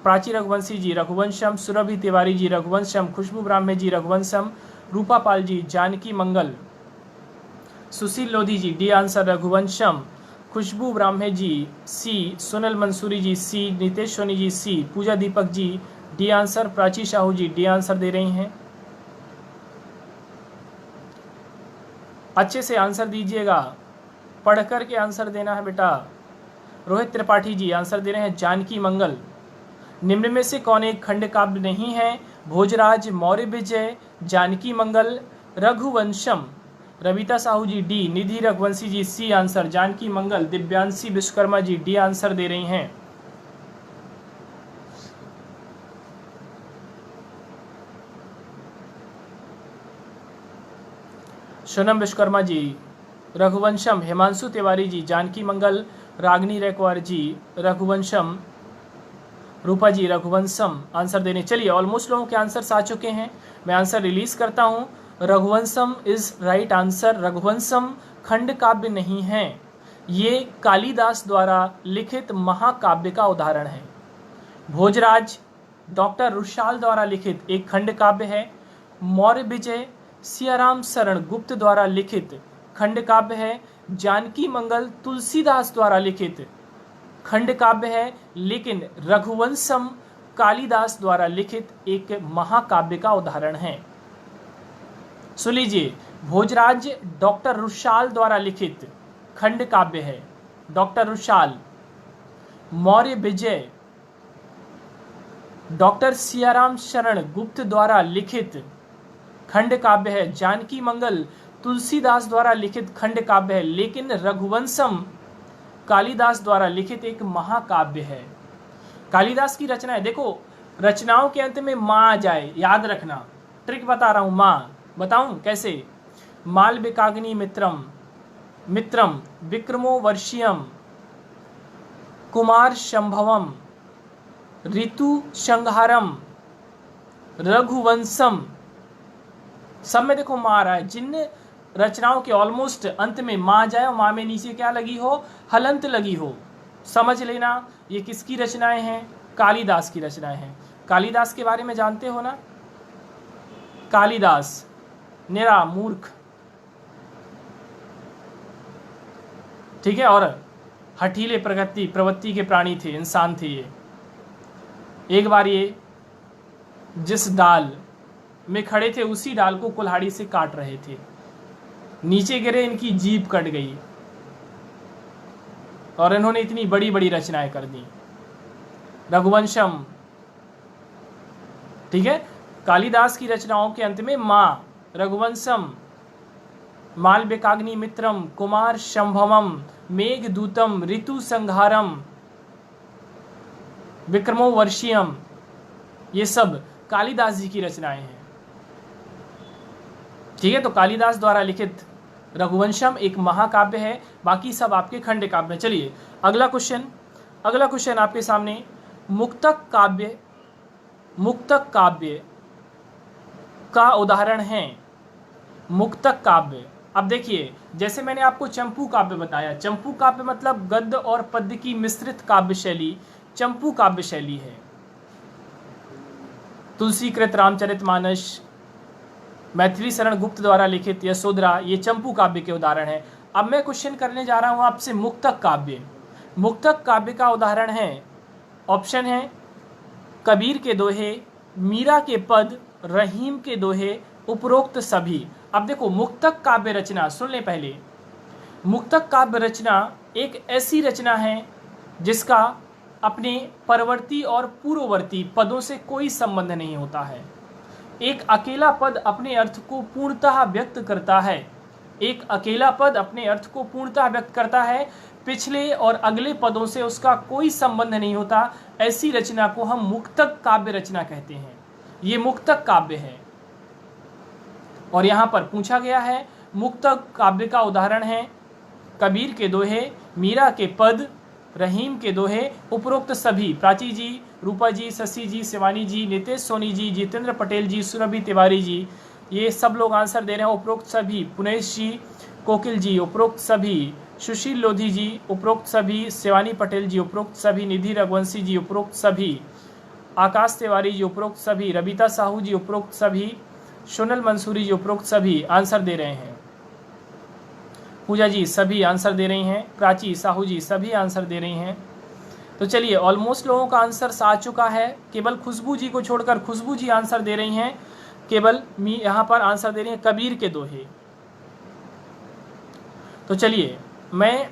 Prachi Raghuvanshi ji Raghuvansham. Surabhi Tiwari ji Raghuvansham. Khushboo Brahmani ji Raghuvansham. Rupa Pal ji Janaki Mangal. Sushil Lodhi ji D answer Raghuvansham. Khushboo Brahmane ji C. Sunil Mansuri ji C. Nitesh Soni ji C. Puja Deepak ji D answer. Prachi Sahu ji D answer दे रही हैं। अच्छे से आंसर दीजिएगा, पढ़ कर के आंसर देना है बेटा। रोहित त्रिपाठी जी आंसर दे रहे हैं जानकी मंगल। निम्न में से कौन एक खंड काव्य नहीं है। Bhojraj, Maurya Vijay, Janaki Mangal, Raghuvansham. Ravita Sahu ji D. Nidhi Raghuvanshi ji C answer. Janaki Mangal. Divyanshi Vishwakarma ji D answer दे रही हैं। सोनम विश्वकर्मा जी रघुवंशम। हिमांशु तिवारी जी जानकी मंगल। रागनी रेकवार जी रघुवंशम। रूपा जी रघुवंशम आंसर देने। चलिए ऑलमोस्ट लोगों के आंसर आ चुके हैं, मैं आंसर रिलीज करता हूँ। Raghuvamsham is right answer. Raghuvamsham खंड काव्य नहीं है, ये कालिदास द्वारा लिखित महाकाव्य का उदाहरण है। भोजराज डॉक्टर रुशाल द्वारा लिखित एक खंड काव्य है। मौर्य विजय सियाराम शरण गुप्त द्वारा लिखित खंड काव्य है। जानकी मंगल तुलसीदास द्वारा लिखित खंड काव्य है। लेकिन रघुवंशम कालिदास द्वारा लिखित एक महाकाव्य का उदाहरण है। सुन लीजिए, भोजराज डॉक्टर रुशाल द्वारा लिखित खंड काव्य है। डॉक्टर रुशाल। मौर्य विजय डॉक्टर सियाराम शरण गुप्त द्वारा लिखित खंड काव्य है। जानकी मंगल तुलसीदास द्वारा लिखित खंड काव्य है। लेकिन रघुवंशम कालिदास द्वारा लिखित एक महाकाव्य है। कालिदास की रचनाएं देखो, रचनाओं के अंत में माँ आ जाए, याद रखना, ट्रिक बता रहा हूं। माँ बताऊं कैसे? मालविकाग्नि मित्रम मित्रम विक्रमो वर्षियम कुमार शंभवम ऋतु संहारम रघुवंशम, सब में देखो माँ आ रहा है। जिन रचनाओं के ऑलमोस्ट अंत में माँ आ जाए और माँ में नीचे क्या लगी हो? हलंत लगी हो, समझ लेना ये किसकी रचनाएं हैं? कालिदास की रचनाएं हैं। कालिदास के बारे में जानते हो ना? कालिदास निरा मूर्ख, ठीक है, और हठीले प्रवृत्ति के प्राणी थे, इंसान थे ये। एक बार ये जिस डाल में खड़े थे उसी डाल को कुल्हाड़ी से काट रहे थे, नीचे गिरे, इनकी जीभ कट गई और इन्होंने इतनी बड़ी बड़ी रचनाएं कर दी। रघुवंशम, ठीक है। कालिदास की रचनाओं के अंत में माँ, रघुवंशम, मालविकाग्नि मित्रम, कुमार शंभवम, मेघदूतम, ऋतु संहारम, विक्रमो वर्षियम, ये सब कालिदास जी की रचनाएं हैं, ठीक है। तो कालिदास द्वारा लिखित रघुवंशम एक महाकाव्य है, बाकी सब आपके खंड काव्य हैं। चलिए अगला क्वेश्चन आपके सामने, मुक्तक काव्य का उदाहरण है। मुक्तक काव्य, अब देखिए, जैसे मैंने आपको चंपू काव्य बताया, चंपू काव्य मतलब गद्य और पद्य की मिश्रित काव्य शैली चंपू काव्य शैली है। तुलसीकृत रामचरितमानस, मैथिली शरण गुप्त द्वारा लिखित यशोधरा, ये चंपू काव्य के उदाहरण हैं। अब मैं क्वेश्चन करने जा रहा हूं आपसे मुक्तक काव्य। मुक्तक काव्य का उदाहरण है, ऑप्शन है कबीर के दोहे, मीरा के पद, रहीम के दोहे, उपरोक्त सभी। अब देखो, मुक्तक काव्य रचना सुन ले पहले। मुक्तक काव्य रचना एक ऐसी रचना है जिसका अपने परवर्ती और पूर्ववर्ती पदों से कोई संबंध नहीं होता है। एक अकेला पद अपने अर्थ को पूर्णतः व्यक्त करता है। एक अकेला पद अपने अर्थ को पूर्णतः व्यक्त करता है, पिछले और अगले पदों से उसका कोई संबंध नहीं होता। ऐसी रचना को हम मुक्तक काव्य रचना कहते हैं। ये मुक्तक काव्य है। और यहाँ पर पूछा गया है, मुक्तक काव्य का उदाहरण है कबीर के दोहे, मीरा के पद, रहीम के दोहे, उपरोक्त सभी। प्राची जी, रूपा जी, शशि जी, शिवानी जी, नितेश सोनी जी, जितेंद्र पटेल जी, सुरभि तिवारी जी, ये सब लोग आंसर दे रहे हैं। उपरोक्त सभी। पुनेश जी, कोकिल जी, उपरोक्त सभी। सुशील लोधी जी, उपरोक्त सभी। शिवानी पटेल जी, उपरोक्त सभी। निधि रघुवंशी जी, उपरोक्त सभी। आकाश तिवारी जी, उपरोक्त सभी। रबीता साहू जी, उपरोक्त सभी। सोनल मंसूरी जी, उपरोक्त सभी आंसर दे रहे हैं। पूजा जी सभी आंसर दे रही हैं। प्राची, साहू जी सभी आंसर दे रही हैं। तो चलिए, ऑलमोस्ट लोगों का आंसर आ चुका है। केवल खुशबू जी को छोड़कर खुशबू जी आंसर दे रही हैं। केवल यहाँ पर आंसर दे रही हैं कबीर के दोहे। तो चलिए मैं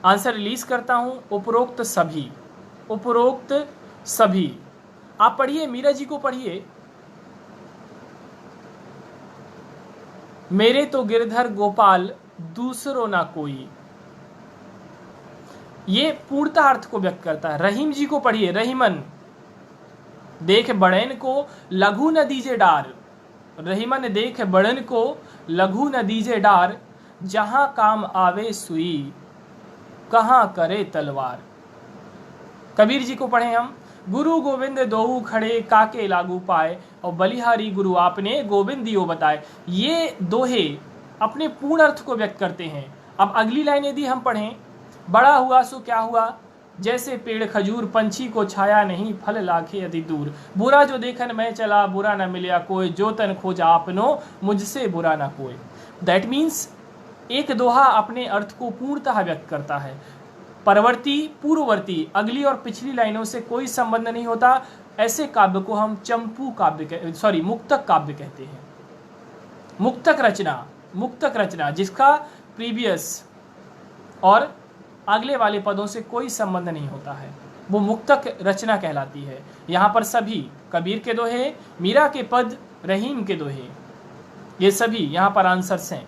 आंसर रिलीज करता हूं, उपरोक्त सभी। उपरोक्त सभी आप पढ़िए, मीरा जी को पढ़िए। मेरे तो गिरधर गोपाल दूसरो ना कोई, ये पूर्णतः अर्थ को व्यक्त करता है। रहीम जी को पढ़िए, रहीमन देख बड़ैन को लघु न दीजे डार। रहीमन देख बड़ैन को लघु न दीजे डार, जहां काम आवे सुई कहां करे तलवार। कबीर जी को पढ़े हम, गुरु गोविंद दोहु खड़े काके लागू पाए, और बलिहारी गुरु आपने गोविंद दियो बताए। ये दोहे अपने पूर्ण अर्थ को व्यक्त करते हैं। अब अगली लाइन यदि हम पढ़ें, बड़ा हुआ सो क्या हुआ, जैसे पेड़ खजूर, पंछी को छाया नहीं, फल लाखे अति दूर। बुरा जो देखन मैं चला, बुरा न मिलिया कोई, जो तन खोजा आपनो, मुझसे बुरा ना कोई। दैट मीन्स एक दोहा अपने अर्थ को पूर्णतः व्यक्त करता है। परवर्ती, पूर्ववर्ती, अगली और पिछली लाइनों से कोई संबंध नहीं होता, ऐसे काव्य को हम चंपू काव्य मुक्तक काव्य कहते हैं। मुक्तक रचना जिसका प्रीवियस और अगले वाले पदों से कोई संबंध नहीं होता है, वो मुक्तक रचना कहलाती है। यहाँ पर सभी कबीर के दोहे, मीरा के पद, रहीम के दोहे, ये सभी यहाँ पर आंसर्स हैं।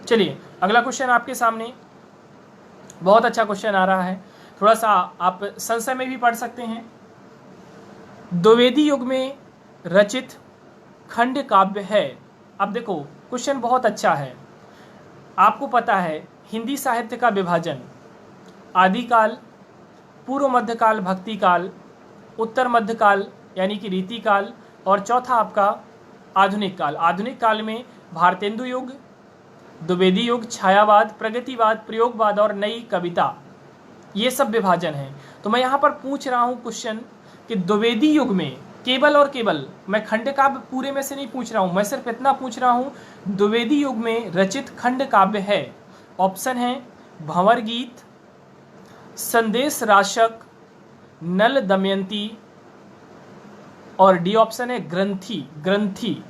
चलिए अगला क्वेश्चन आपके सामने, बहुत अच्छा क्वेश्चन आ रहा है, थोड़ा सा आप संशय में भी पढ़ सकते हैं। द्विवेदी युग में रचित खंड काव्य है। अब देखो क्वेश्चन बहुत अच्छा है। आपको पता है हिंदी साहित्य का विभाजन आदिकाल, पूर्व मध्यकाल भक्ति काल, उत्तर मध्यकाल यानी कि रीति काल, और चौथा आपका आधुनिक काल। आधुनिक काल में भारतेंदु युग, द्विवेदी युग, छायावाद, प्रगतिवाद, प्रयोगवाद और नई कविता, ये सब विभाजन है। तो मैं यहाँ पर पूछ रहा हूँ क्वेश्चन कि द्विवेदी युग में केवल और केवल, मैं खंड काव्य पूरे में से नहीं पूछ रहा हूँ, मैं सिर्फ इतना पूछ रहा हूँ, द्विवेदी युग में रचित खंड काव्य है। ऑप्शन है भंवर गीत, संदेश राशक, नल दमयंती, और डी ऑप्शन है ग्रंथी।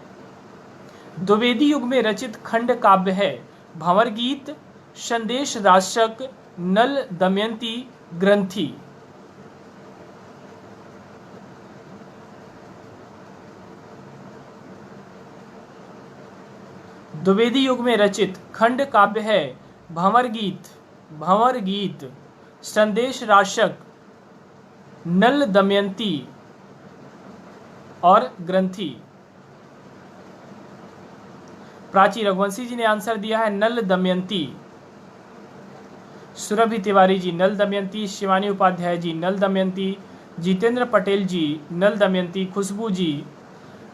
द्विवेदी युग में रचित खंड काव्य है भंवर गीत, संदेश राशक, नल दमयंती, ग्रंथी। द्विवेदी युग में रचित खंड काव्य है भंवर गीत, संदेश राशक, नल दमयंती और ग्रंथी। प्राची रघुवंशी जी ने आंसर दिया है नल दमयंती, सुरभि तिवारी जी नल दमयंती, शिवानी उपाध्याय जी नल दमयंती, जितेंद्र पटेल जी नल दमयंती, खुशबू जी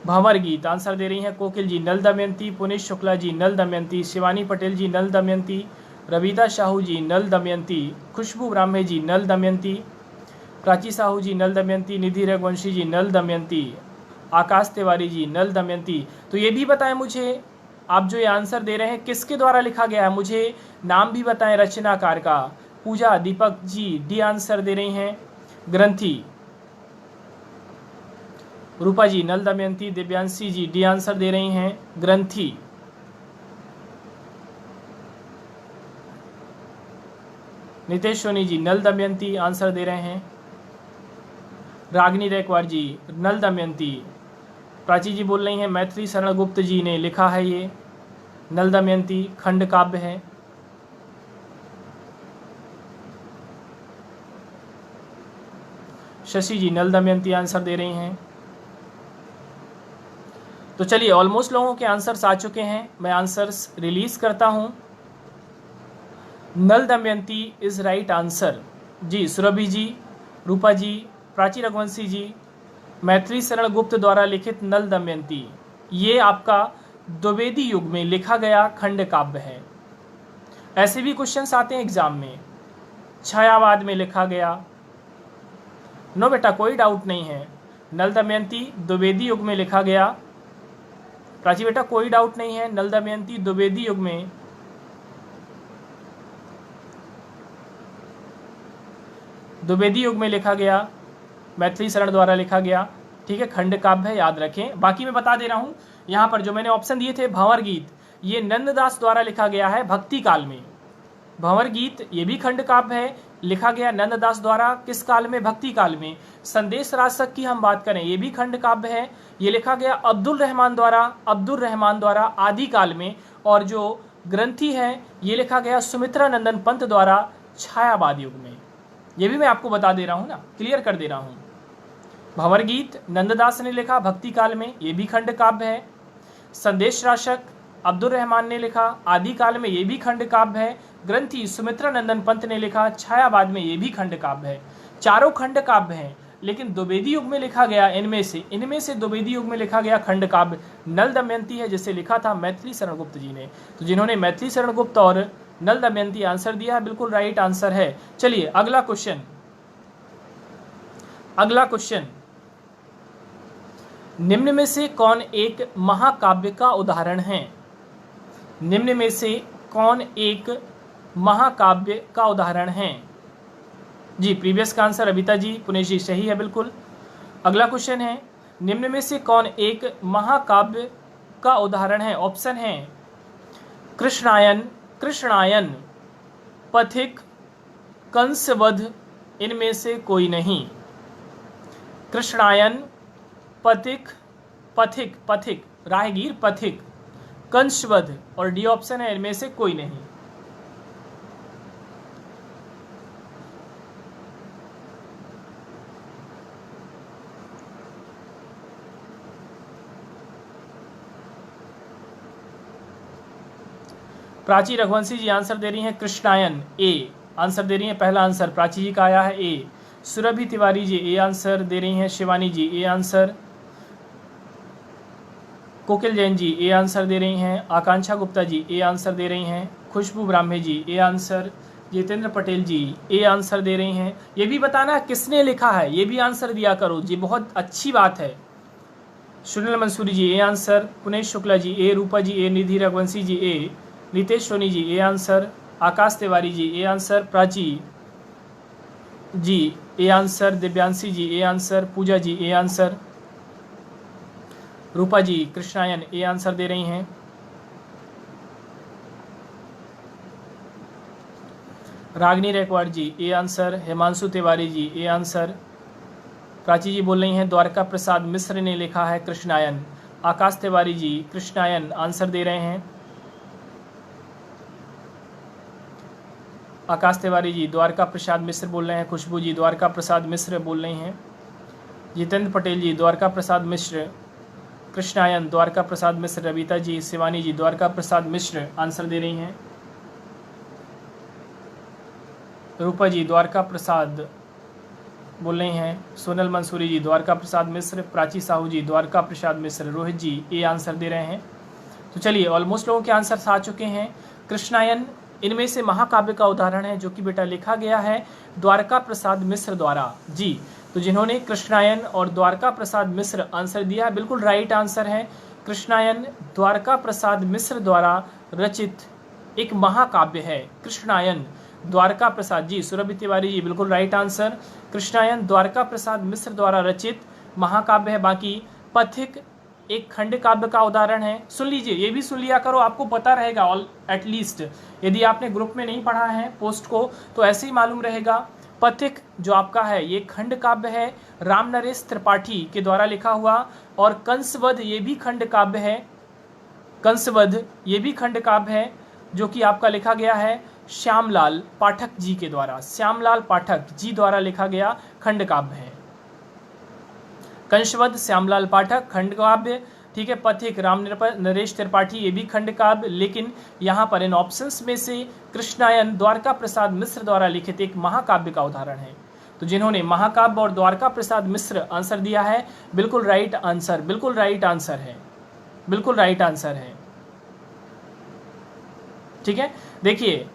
भंवर गीत आंसर दे रही हैं, कोकिल जी नल दमयंती, पुनीश शुक्ला जी नल दमयंती, शिवानी पटेल जी नल दमयंती, रविता साहू जी नल दमयंती, खुशबू ब्राह्मे जी नल दमयंती, प्राची साहू जी नल दमयंती, निधि रघुवंशी जी नल दमयंती, आकाश तिवारी जी नल दमयंती। तो ये भी बताएं मुझे, आप जो ये आंसर दे रहे हैं किसके द्वारा लिखा गया है, मुझे नाम भी बताएं रचनाकार का। पूजा दीपक जी डी आंसर दे रही हैं, ग्रंथी। रूपा जी नल दमयंती, दिव्यांशी जी डी आंसर दे रही हैं, ग्रंथी। नितेश सोनी जी नल दमयंती आंसर दे रहे हैं, रागिनी रेकवार जी नल दमयंती। प्राची जी बोल रही हैं मैथिली शरण गुप्त जी ने लिखा है, ये नल दमयंती खंड काव्य है। शशि जी नल दमयंती आंसर दे रही हैं। तो चलिए ऑलमोस्ट लोगों के आंसर्स आ चुके हैं, मैं आंसर्स रिलीज करता हूं। नल दमयंती इज राइट आंसर जी। सुरभि जी, रूपा जी, प्राची रघुवंशी जी, मैथिली शरण गुप्त द्वारा लिखित नल दमयंती, ये आपका द्विवेदी युग में लिखा गया खंड काव्य है। ऐसे भी क्वेश्चंस आते हैं एग्जाम में, छायावाद में लिखा गया। नो बेटा कोई डाउट नहीं है, नल दमयंती द्विवेदी युग में लिखा गया। प्राची बेटा कोई डाउट नहीं है, नल दमयंती द्विवेदी युग में, द्विवेदी युग में लिखा गया, मैथिली शरण द्वारा लिखा गया। ठीक है, खंड काव्य है, याद रखें। बाकी मैं बता दे रहा हूं, यहाँ पर जो मैंने ऑप्शन दिए थे, भंवर गीत ये नंददास द्वारा लिखा गया है भक्ति काल में। भंवर गीत ये भी खंड काव्य है, लिखा गया नंददास द्वारा, किस काल में, भक्ति काल में। संदेश राशक की हम बात करें, ये भी खंड काव्य है, ये लिखा गया अब्दुल रहमान द्वारा आदि काल में। और जो ग्रंथी है ये लिखा गया सुमित्रा नंदन पंत द्वारा छायावाद युग में। ये भी मैं आपको बता दे रहा हूँ ना, क्लियर कर दे रहा हूँ। भंवर गीत नंददास ने लिखा भक्ति काल में, ये भी खंड काव्य है। संदेश राशक अब्दुल रहमान ने लिखा आदि काल में, ये भी खंड काव्य है। ग्रंथी सुमित्रा नंदन पंत ने लिखा छायावाद में, ये भी खंड काव्य है। चारों खंड काव्य हैं, लेकिन द्विवेदी युग में लिखा गया इनमें से द्विवेदी युग में लिखा गया खंड काव्य नल दमयंती है, जिसे लिखा था मैथिली शरण गुप्त जी ने। तो जिन्होंने मैथिली शरण गुप्त और नल दमयंती आंसर दिया, बिल्कुल राइट आंसर है। चलिए अगला क्वेश्चन, निम्न में से कौन एक महाकाव्य का उदाहरण है? निम्न में से कौन एक महाकाव्य का उदाहरण है? जी, प्रीवियस का आंसर अबिता जी, पुनेश जी सही है बिल्कुल। अगला क्वेश्चन है, निम्न में से कौन एक महाकाव्य का उदाहरण है? ऑप्शन है कृष्णायन, कृष्णायन, पथिक, कंसवध, इनमें से कोई नहीं। कृष्णायन, पथिक, पथिक, पथिक, राहगीर, पथिक, कंसवध और डी ऑप्शन है इनमें से कोई नहीं। प्राची रघुवंशी जी आंसर दे रही हैं कृष्णायन, ए आंसर दे रही हैं। पहला आंसर प्राची जी का आया है A. Surabhi Tiwari ji A answer दे रही हैं। Shivani ji A answer. Kokil Jain ji A answer दे रही हैं। आकांक्षा गुप्ता जी ए आंसर दे रही हैं। Khushboo Brahme ji A answer. Jitendra Patel ji A answer दे रही हैं। ये भी बताना किसने लिखा है, ये भी आंसर दिया करो जी, बहुत अच्छी बात है। Sunil Mansuri ji A answer. Punesh Shukla ji A. Rupa ji A. Nidhi Raghuvanshi ji A. Nitesh Soni ji A answer. Akash Tiwari ji A answer. Prachi ji A answer. Divyanshi ji A answer. Pooja ji A answer. Rupa ji Krishnayan A answer दे रही हैं। Ragini Rekwar ji A answer. Himanshu Tiwari ji A answer. Prachi ji बोल रही हैं द्वारका प्रसाद मिश्र ने लिखा है कृष्णायन। आकाश तिवारी जी कृष्णायन आंसर दे रहे हैं। आकाश तिवारी जी द्वारका प्रसाद मिश्र बोल रहे हैं। खुशबू जी द्वारका प्रसाद मिश्र बोल रही हैं। जितेंद्र पटेल जी द्वारका प्रसाद मिश्र। कृष्णायन द्वारका प्रसाद मिश्र। रविता जी, शिवानी जी द्वारका प्रसाद मिश्र आंसर दे रही हैं। रूपा जी द्वारका प्रसाद बोल रही हैं। सोनल मंसूरी जी द्वारका प्रसाद मिश्र। प्राची साहू जी द्वारका प्रसाद मिश्र। रोहित जी ए आंसर दे रहे हैं। तो चलिए ऑलमोस्ट लोगों के आंसर आ चुके हैं। कृष्णायन इनमें से महाकाव्य का उदाहरण है जो कि बेटा लिखा गया है द्वारका प्रसाद मिश्र द्वारा। जी, तो जिन्होंने कृष्णायन और द्वारका प्रसाद मिश्र आंसर दिया बिल्कुल राइट आंसर है। कृष्णायन द्वारका प्रसाद मिश्र द्वारा रचित एक महाकाव्य है कृष्णायन। द्वारका प्रसाद जी, सुरभि तिवारी जी बिल्कुल राइट आंसर। कृष्णायन द्वारका प्रसाद मिश्र द्वारा रचित महाकाव्य है। बाकी पथिक एक खंड काव्य का उदाहरण है। सुन लीजिए, ये भी सुन लिया करो, आपको पता रहेगा ऑल एटलीस्ट। यदि आपने ग्रुप में नहीं पढ़ा है पोस्ट को तो ऐसे ही मालूम रहेगा। पथिक जो आपका है ये खंड काव्य है, राम नरेश त्रिपाठी के द्वारा लिखा हुआ। और कंसवध ये भी खंड काव्य है। कंसवध ये भी खंड काव्य है जो कि आपका लिखा गया है श्यामलाल पाठक जी के द्वारा। श्यामलाल पाठक जी द्वारा लिखा गया खंड काव्य है कंसवध। श्यामलाल पाठक खंड काव्य, ठीक है। पथिक राम नरेश त्रिपाठी ये भी खंड काव्य। लेकिन यहाँ पर इन ऑप्शंस में से कृष्णायन द्वारका प्रसाद मिश्र द्वारा लिखित एक महाकाव्य का उदाहरण है। तो जिन्होंने महाकाव्य और द्वारका प्रसाद मिश्र आंसर दिया है बिल्कुल राइट आंसर, बिल्कुल राइट आंसर है, बिल्कुल राइट आंसर है। ठीक है, देखिए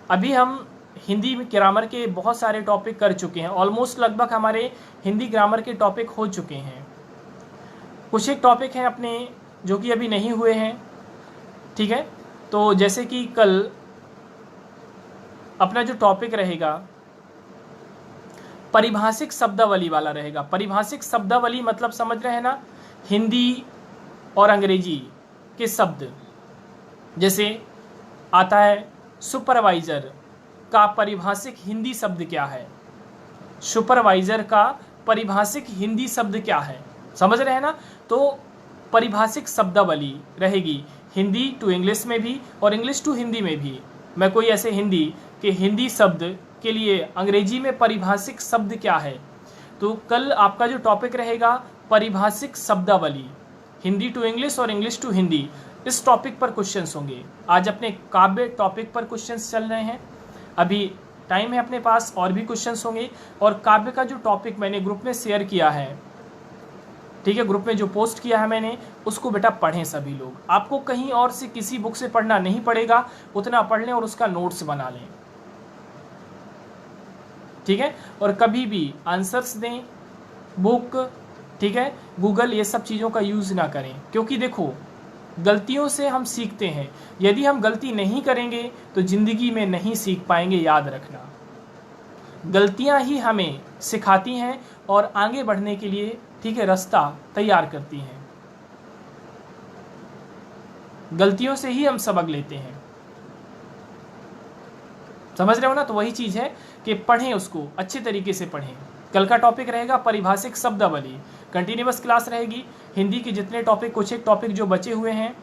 अभी हम हिंदी ग्रामर के बहुत सारे टॉपिक कर चुके हैं। ऑलमोस्ट लगभग हमारे हिंदी ग्रामर के टॉपिक हो चुके हैं। कुछ एक टॉपिक हैं अपने जो कि अभी नहीं हुए हैं, ठीक है। तो जैसे कि कल अपना जो टॉपिक रहेगा परिभाषिक शब्दावली वाला रहेगा। परिभाषिक शब्दावली मतलब समझ रहे हैं ना, हिंदी और अंग्रेजी के शब्द। जैसे आता है सुपरवाइजर का परिभाषिक हिंदी शब्द क्या है, सुपरवाइजर का परिभाषिक हिंदी शब्द क्या है, समझ रहे हैं ना। तो परिभाषिक शब्दावली रहेगी हिंदी टू इंग्लिश में भी और इंग्लिश टू हिंदी में भी। मैं कोई ऐसे हिंदी के हिंदी शब्द के लिए अंग्रेजी में परिभाषिक शब्द क्या है, तो कल आपका जो टॉपिक रहेगा परिभाषिक शब्दावली, हिंदी टू इंग्लिश और इंग्लिश टू हिंदी, इस टॉपिक पर क्वेश्चंस होंगे। आज अपने काव्य टॉपिक पर क्वेश्चंस चल रहे हैं, अभी टाइम है अपने पास, और भी क्वेश्चंस होंगे। और काव्य का जो टॉपिक मैंने ग्रुप में शेयर किया है, ठीक है, ग्रुप में जो पोस्ट किया है मैंने, उसको बेटा पढ़ें सभी लोग। आपको कहीं और से किसी बुक से पढ़ना नहीं पड़ेगा, उतना पढ़ लें और उसका नोट्स बना लें, ठीक है। और कभी भी आंसर्स दें, बुक, ठीक है, गूगल, ये सब चीज़ों का यूज़ ना करें। क्योंकि देखो गलतियों से हम सीखते हैं। यदि हम गलती नहीं करेंगे तो ज़िंदगी में नहीं सीख पाएंगे, याद रखना। गलतियां ही हमें सिखाती हैं और आगे बढ़ने के लिए, ठीक है, रास्ता तैयार करती हैं। गलतियों से ही हम सबक लेते हैं, समझ रहे हो ना। तो वही चीज़ है कि पढ़ें, उसको अच्छे तरीके से पढ़ें। कल का टॉपिक रहेगा परिभाषिक शब्दावली, कंटिन्यूअस क्लास रहेगी। हिंदी के जितने टॉपिक, कुछ एक टॉपिक जो बचे हुए हैं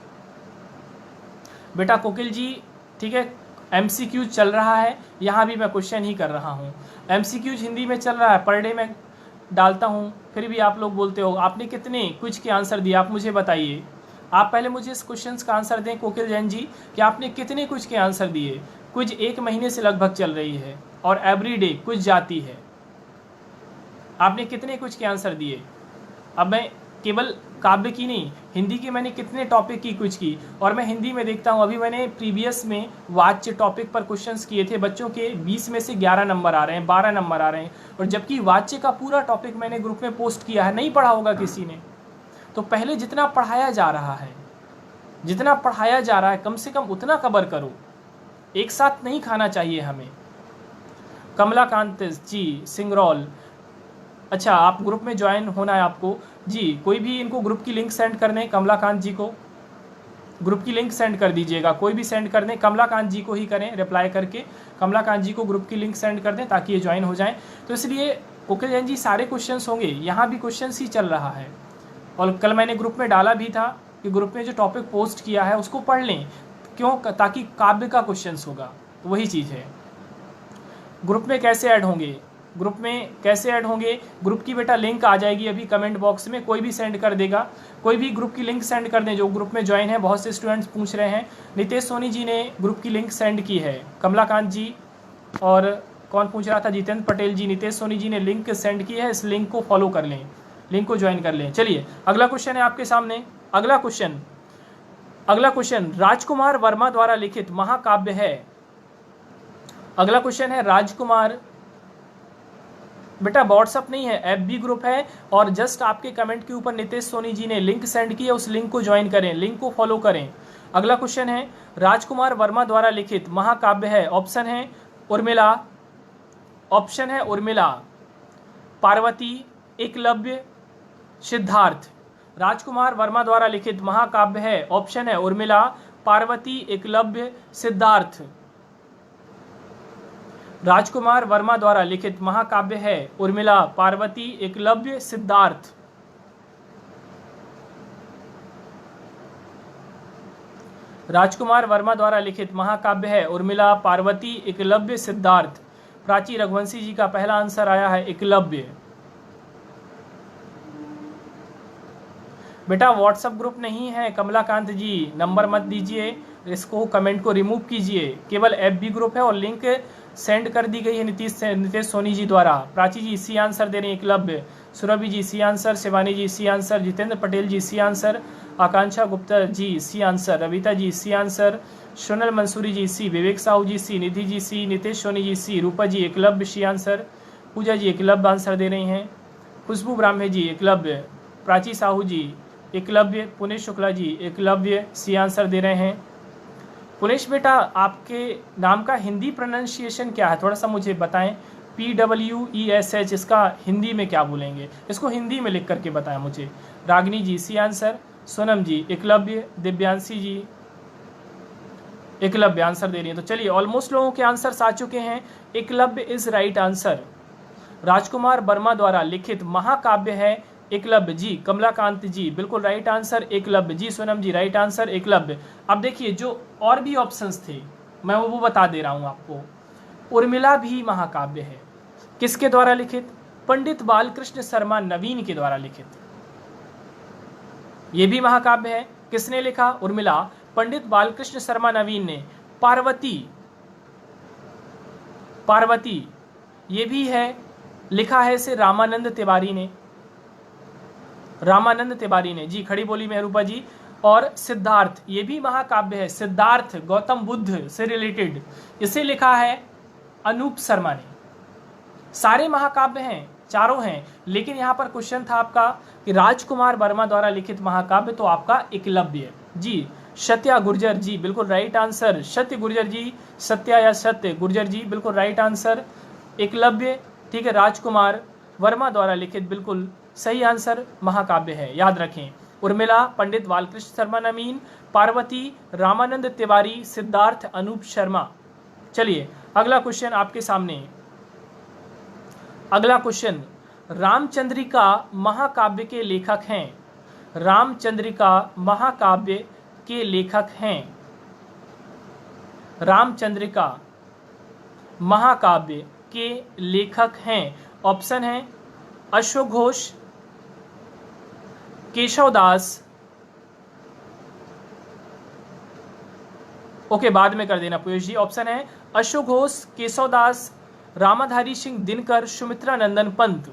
बेटा कोकिल जी, ठीक है, MCQ चल रहा है, यहाँ भी मैं क्वेश्चन ही कर रहा हूँ। MCQ हिंदी में चल रहा है, पर डे में डालता हूँ, फिर भी आप लोग बोलते हो आपने कितने कुछ के आंसर दिए, आप मुझे बताइए। आप पहले मुझे इस क्वेश्चन का आंसर दें कोकिल जैन जी कि आपने कितने कुछ के आंसर दिए। कुछ 1 महीने से लगभग चल रही है और एवरीडे कुछ जाती है। आपने कितने कुछ के आंसर दिए। अब मैं केवल काव्य की नहीं, हिंदी की मैंने कितने टॉपिक की कुछ की, और मैं हिंदी में देखता हूँ। अभी मैंने प्रीवियस में वाच्य टॉपिक पर क्वेश्चंस किए थे, बच्चों के 20 में से 11 नंबर आ रहे हैं, 12 नंबर आ रहे हैं, और जबकि वाच्य का पूरा टॉपिक मैंने ग्रुप में पोस्ट किया है। नहीं पढ़ा होगा किसी ने। तो पहले जितना पढ़ाया जा रहा है, जितना पढ़ाया जा रहा है, कम से कम उतना कवर करो। एक साथ नहीं खाना चाहिए हमें। कमलाकांत जी सिंगरौल, अच्छा आप ग्रुप में ज्वाइन होना है आपको जी। कोई भी इनको ग्रुप की लिंक सेंड कर दें, कमलाकांत जी को ग्रुप की लिंक सेंड कर दीजिएगा। कोई भी सेंड कर दें, कमलाकांत जी को ही करें, रिप्लाई करके कमलाकांत जी को ग्रुप की लिंक सेंड कर दें ताकि ये ज्वाइन हो जाएं। तो इसलिए कोकिल जैन जी सारे क्वेश्चंस होंगे, यहाँ भी क्वेश्चंस ही चल रहा है। और कल मैंने ग्रुप में डाला भी था कि ग्रुप में जो टॉपिक पोस्ट किया है उसको पढ़ लें, क्यों, ताकि काव्य का क्वेश्चंस होगा। तो वही चीज़ है। ग्रुप में कैसे ऐड होंगे, ग्रुप में कैसे ऐड होंगे, ग्रुप की बेटा लिंक आ जाएगी अभी कमेंट बॉक्स में, कोई भी सेंड कर देगा। कोई भी ग्रुप की लिंक सेंड कर दें जो ग्रुप में ज्वाइन है। बहुत से स्टूडेंट्स पूछ रहे हैं। नितेश सोनी जी ने ग्रुप की लिंक सेंड की है, कमलाकांत जी, और कौन पूछ रहा था, जितेंद्र पटेल जी, नितेश सोनी जी ने लिंक सेंड की है। इस लिंक को फॉलो कर लें, लिंक को ज्वाइन कर लें। चलिए अगला क्वेश्चन है आपके सामने। अगला क्वेश्चन राजकुमार वर्मा द्वारा लिखित महाकाव्य है। अगला क्वेश्चन है राजकुमार, बेटा व्हाट्सअप नहीं है, FB ग्रुप है, और जस्ट आपके कमेंट के ऊपर नितेश सोनी जी ने लिंक सेंड की है, उस लिंक को ज्वाइन करें, लिंक को फॉलो करें। अगला क्वेश्चन है राजकुमार वर्मा द्वारा लिखित महाकाव्य है। ऑप्शन है उर्मिला, पार्वती, एकलव्य, सिद्धार्थ। राजकुमार वर्मा द्वारा लिखित महाकाव्य है। ऑप्शन है उर्मिला, पार्वती, एकलव्य, सिद्धार्थ। राजकुमार वर्मा द्वारा लिखित महाकाव्य है उर्मिला, पार्वती, एकलव्य, सिद्धार्थ। राजकुमार वर्मा द्वारा लिखित महाकाव्य है उर्मिला, पार्वती, एकलव्य, सिद्धार्थ। प्राची रघुवंशी जी का पहला आंसर आया है एकलव्य। बेटा व्हाट्सएप ग्रुप नहीं है कमलाकांत जी, नंबर मत दीजिए, इसको कमेंट को रिमूव कीजिए। केवल FB ग्रुप है और लिंक सेंड कर दी गई है नितेश सोनी जी द्वारा। प्राची जी सी आंसर दे रहे हैं एकलव्य, सुरभि जी सी आंसर, शिवानी जी सी आंसर, जितेंद्र पटेल जी सी आंसर, आकांक्षा गुप्ता जी सी आंसर, रविता जी सी आंसर, सोनल मंसूरी जी सी, विवेक साहू जी सी, निधि जी सी, नितेश सोनी जी सी, रूपा जी एकलव्य सी आंसर, पूजा जी एकलव्य आंसर दे रही हैं, खुशबू ब्राह्मणे जी एकलव्य, प्राची साहू जी एकलव्य, पुनेश शुक्ला जी एकलव्य सी आंसर दे रहे हैं। पुनेश बेटा आपके नाम का हिंदी प्रोनाउंसिएशन क्या है, थोड़ा सा मुझे बताएं। PWESH, इसका हिंदी में क्या बोलेंगे, इसको हिंदी में लिख करके बताएं मुझे। रागिनी जी सी आंसर, सोनम जी एकलव्य, दिव्यांशी जी एकलव्य आंसर दे रही है। तो चलिए ऑलमोस्ट लोगों के आंसर्स आ चुके हैं। Eklavya is right answer. Rajkumar Verma द्वारा लिखित महाकाव्य है एकलव्य जी। कमलाकांत जी बिल्कुल right answer Eklavya ji. Sonam ji right answer Eklavya. अब देखिए जो और भी ऑप्शंस थे मैं वो बता दे रहा हूं आपको। उर्मिला भी महाकाव्य है, किसके द्वारा लिखित, पंडित बालकृष्ण शर्मा नवीन के द्वारा लिखित। ये भी महाकाव्य है, किसने लिखा, उर्मिला, पंडित बालकृष्ण शर्मा नवीन ने। पार्वती ये भी है, लिखा है इसे रामानंद तिवारी ने जी, खड़ी बोली में रूपा जी। और सिद्धार्थ ये भी महाकाव्य है, सिद्धार्थ गौतम बुद्ध से रिलेटेड, इसे लिखा है अनूप शर्मा ने। सारे महाकाव्य हैं, चारों हैं, लेकिन यहाँ पर क्वेश्चन था आपका कि राजकुमार वर्मा द्वारा लिखित महाकाव्य, तो आपका एकलव्य जी सत्या गुर्जर जी बिल्कुल राइट आंसर। सत्य गुर्जर जी, सत्या या सत्य गुर्जर जी बिल्कुल राइट आंसर। एकलव्य, ठीक है, राजकुमार वर्मा द्वारा लिखित बिल्कुल सही आंसर महाकाव्य है, याद रखें। उर्मिला पंडित बालकृष्ण शर्मा नवीन, पार्वती रामानंद तिवारी, सिद्धार्थ अनूप शर्मा। चलिए अगला क्वेश्चन आपके सामने। अगला क्वेश्चन, रामचंद्रिका महाकाव्य के लेखक हैं। रामचंद्रिका महाकाव्य के लेखक हैं। रामचंद्रिका महाकाव्य के लेखक हैं। ऑप्शन है अशोक घोष, केशवदास, ओके बाद में कर देना पीयूष जी। ऑप्शन है अशोक घोष, केशवदास, रामाधारी सिंह दिनकर, सुमित्रा नंदन पंत।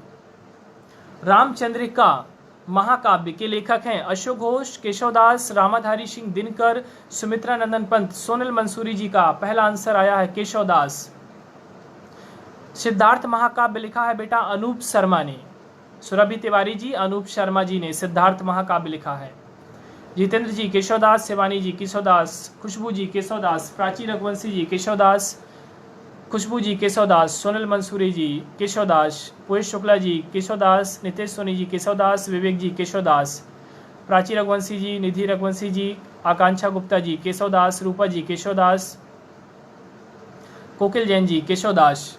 रामचंद्रिका महाकाव्य के लेखक हैं अशोक घोष, केशवदास, रामाधारी सिंह दिनकर, सुमित्रा नंदन पंत। सोनल मंसूरी जी का पहला आंसर आया है केशवदास। सिद्धार्थ महाकाव्य लिखा है बेटा अनूप शर्मा ने। सुरभि तिवारी जी, अनूप शर्मा जी ने सिद्धार्थ महाकाव्य लिखा है। जितेंद्र जी केशवदास, शिवानी जी केशवदास, खुशबू जी केशवदास, प्राची रघुवंशी जी केशवदास, खुशबू जी केशवदास, सोनल मंसूरी जी केशवदास, पुष्प शुक्ला जी केशवदास, नितेश सोनी जी केशवदास, विवेक जी केशवदास, प्राची रघुवंशी जी, निधि रघुवंशी जी, आकांक्षा गुप्ता जी केशवदास, रूपा जी केशवदास, कोकिल जैन जी केशवदास।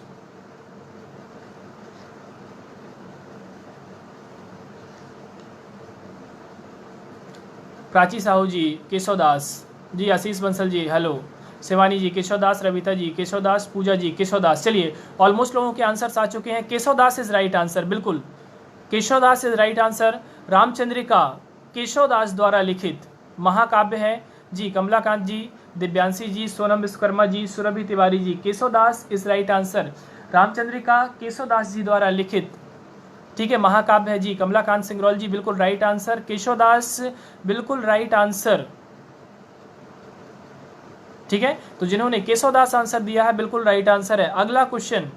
प्राची साहू जी केशवदास जी, आशीष बंसल जी हेलो, शिवानी जी केशवदास, रविता जी केशवदास, पूजा जी केशवदास। चलिए ऑलमोस्ट लोगों के आंसर्स आ चुके हैं। केशवदास इज राइट आंसर, बिल्कुल Keshavdas is right answer. Ramchandrika Keshavdas द्वारा लिखित महाकाव्य है जी। Kamlakant ji, Divyanshi ji, Sonam Vishwakarma ji, Surabhi Tiwari ji, Keshavdas is right answer. Ramchandrika Keshavdas ji द्वारा लिखित, ठीक है, महाकाव्य है जी। कमलाकांत सिंगरौल जी बिल्कुल राइट आंसर। केशवदास बिल्कुल राइट आंसर, ठीक है। तो जिन्होंने केशवदास आंसर दिया है बिल्कुल राइट आंसर है। अगला क्वेश्चन,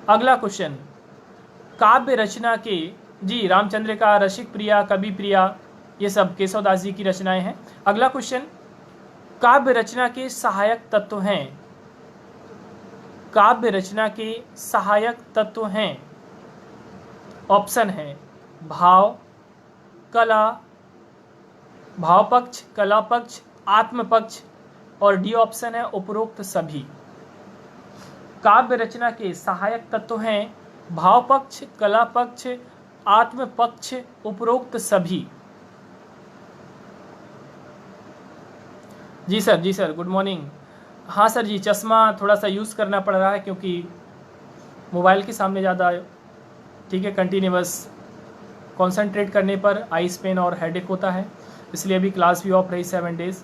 अगला क्वेश्चन, काव्य रचना के जी रामचंद्रिका, रसिक प्रिया, कवि प्रिया, ये सब केशवदास जी की रचनाएं हैं। अगला क्वेश्चन, काव्य रचना के सहायक तत्व हैं। काव्य रचना के सहायक तत्व हैं। ऑप्शन है भाव, कला, भाव पक्ष, कला पक्ष, आत्म पक्ष, और डी ऑप्शन है उपरोक्त सभी। काव्य रचना के सहायक तत्व हैं भाव पक्ष, कला पक्ष, आत्म पक्ष, उपरोक्त सभी। जी सर, जी सर, गुड मॉर्निंग। हाँ सर जी, चश्मा थोड़ा सा यूज़ करना पड़ रहा है क्योंकि मोबाइल के सामने ज़्यादा, ठीक है, कंटिन्यूअस कंसंट्रेट करने पर आइस पेन और हेडेक होता है, इसलिए अभी क्लास भी ऑफ रही 7 डेज़,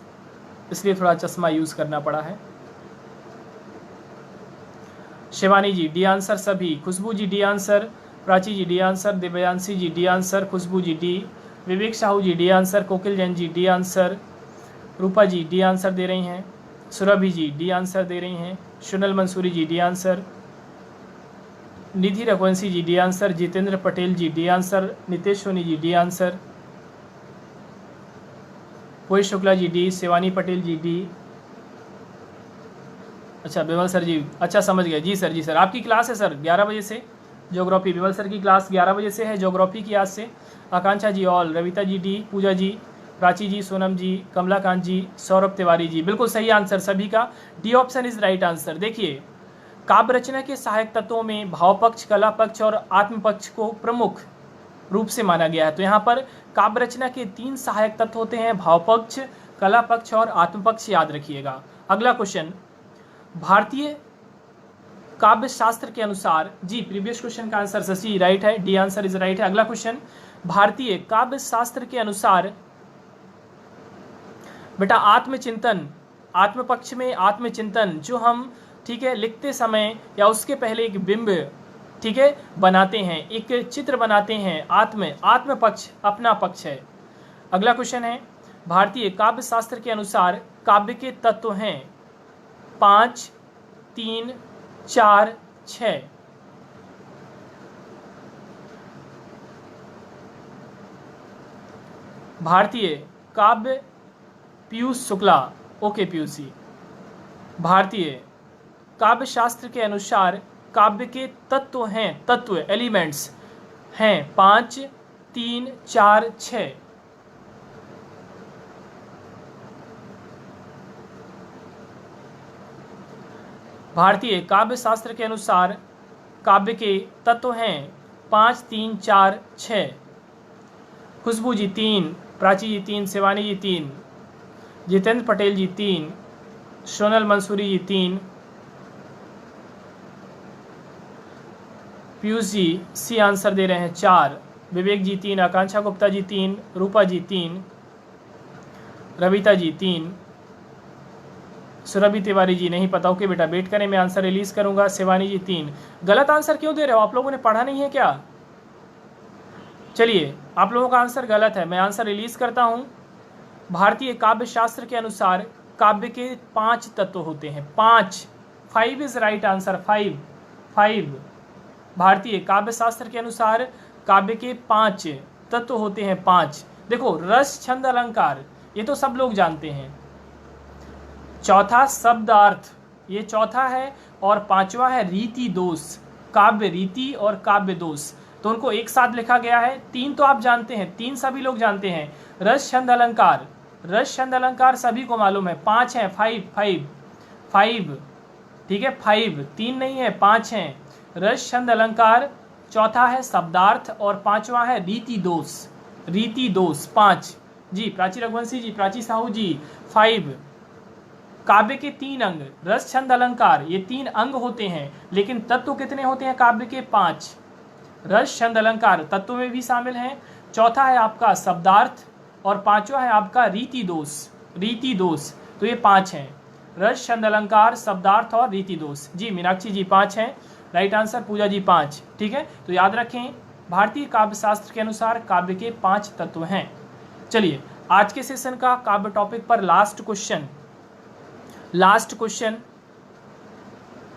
इसलिए थोड़ा चश्मा यूज़ करना पड़ा है। शिवानी जी डी आंसर सभी, Khushboo ji D answer, Prachi ji D answer, Divyanshi ji D answer, Khushboo ji D, Vivek Sahu ji D answer, Kokil Jain ji D answer, Rupa ji D answer दे रही हैं, सुरभि जी डी आंसर दे रही हैं, Sunal Mansuri ji D answer, Nidhi Raghuvanshi ji D answer, Jitendra Patel ji D answer, Nitesh Soni ji D answer, Pushp Shukla ji D, Shivani Patel ji D. अच्छा बिमल सर जी, अच्छा समझ गए। जी सर, जी सर, आपकी क्लास है सर 11 बजे से ज्योग्राफी, बिमल सर की क्लास 11 बजे से है ज्योग्राफी की आज से। आकांक्षा जी ऑल, रविता जी डी, पूजा जी, प्राची जी, सोनम जी, कमलाकांत जी, सौरभ तिवारी जी, बिल्कुल सही आंसर सभी का। D option is right answer. देखिए काव्य रचना के सहायक तत्वों में भाव पक्ष, कला पक्ष और आत्म पक्ष को प्रमुख रूप से माना गया है। तो यहाँ पर काव्य रचना के 3 सहायक तत्व होते हैं, भाव पक्ष, कला पक्ष और आत्म पक्ष, याद रखिएगा। अगला क्वेश्चन, भारतीय काव्य शास्त्र के अनुसार, जी प्रीवियस क्वेश्चन का आंसर शशि राइट है, डी आंसर इज राइट है। अगला क्वेश्चन, भारतीय काव्य शास्त्र के अनुसार बेटा आत्मचिंतन, आत्म पक्ष में आत्मचिंतन जो हम, ठीक है, लिखते समय या उसके पहले एक बिंब, ठीक है, बनाते हैं, एक चित्र बनाते हैं, आत्म पक्ष अपना पक्ष है। अगला क्वेश्चन है, भारतीय काव्य शास्त्र के अनुसार काव्य के तत्व हैं 5, 3, 4, 6। भारतीय काव्य पीयूष शुक्ला, ओके पीयूष जी। भारतीय काव्य शास्त्र के अनुसार काव्य के तत्व हैं, तत्व एलिमेंट्स हैं 5, 3, 4, 6। भारतीय काव्य शास्त्र के अनुसार काव्य के तत्व हैं 5, 3, 4, 6। खुशबू जी 3, प्राची जी 3, शिवानी जी 3, जितेंद्र पटेल जी 3, सोनल मंसूरी जी 3, पीयूष जी सी आंसर दे रहे हैं 4, विवेक जी 3, आकांक्षा गुप्ता जी 3, रूपा जी 3, रविता जी 3, सुरभि तिवारी जी नहीं पता, ओके बेटा वेट करें, मैं आंसर रिलीज करूंगा। शिवानी जी 3। गलत आंसर क्यों दे रहे हो? आप लोगों ने पढ़ा नहीं है क्या? चलिए, आप लोगों का आंसर गलत है, मैं आंसर रिलीज करता हूं। भारतीय काव्य शास्त्र के अनुसार काव्य के 5 तत्व होते हैं, 5 इज राइट आंसर, 5। भारतीय काव्य शास्त्र के अनुसार काव्य के 5 तत्व होते हैं, 5। देखो, रस, छंद, अलंकार ये तो सब लोग जानते हैं। चौथा शब्दार्थ, ये चौथा है, और 5वां है रीति दोष, काव्य रीति और काव्य दोष, तो उनको एक साथ लिखा गया है। 3 तो आप जानते हैं, 3 सभी लोग जानते हैं, रस, छंद, अलंकार। रस, छंद, अलंकार सभी को मालूम है। 5 है, 5, ठीक है, 5, 3 नहीं है, 5 है रस, छंद, अलंकार। चौथा है शब्दार्थ और 5वां है रीति दोष, 5। जी प्राची रघुवंशी जी, प्राची साहू जी 5। काव्य के 3 अंग, रस, छंद, अलंकार, ये 3 अंग होते हैं, लेकिन तत्व कितने होते हैं काव्य के? 5। रस, छंद, अलंकार तत्व में भी शामिल हैं। चौथा है आपका शब्दार्थ और 5वां है आपका रीति दोष, तो ये 5 हैं, रस, छंद, अलंकार, शब्दार्थ और रीति दोष। जी मीनाक्षी जी 5 हैं, राइट आंसर। पूजा जी 5, ठीक है। तो याद रखें, भारतीय काव्य शास्त्र के अनुसार काव्य के 5 तत्व हैं। चलिए, आज के सेशन का काव्य टॉपिक पर लास्ट क्वेश्चन,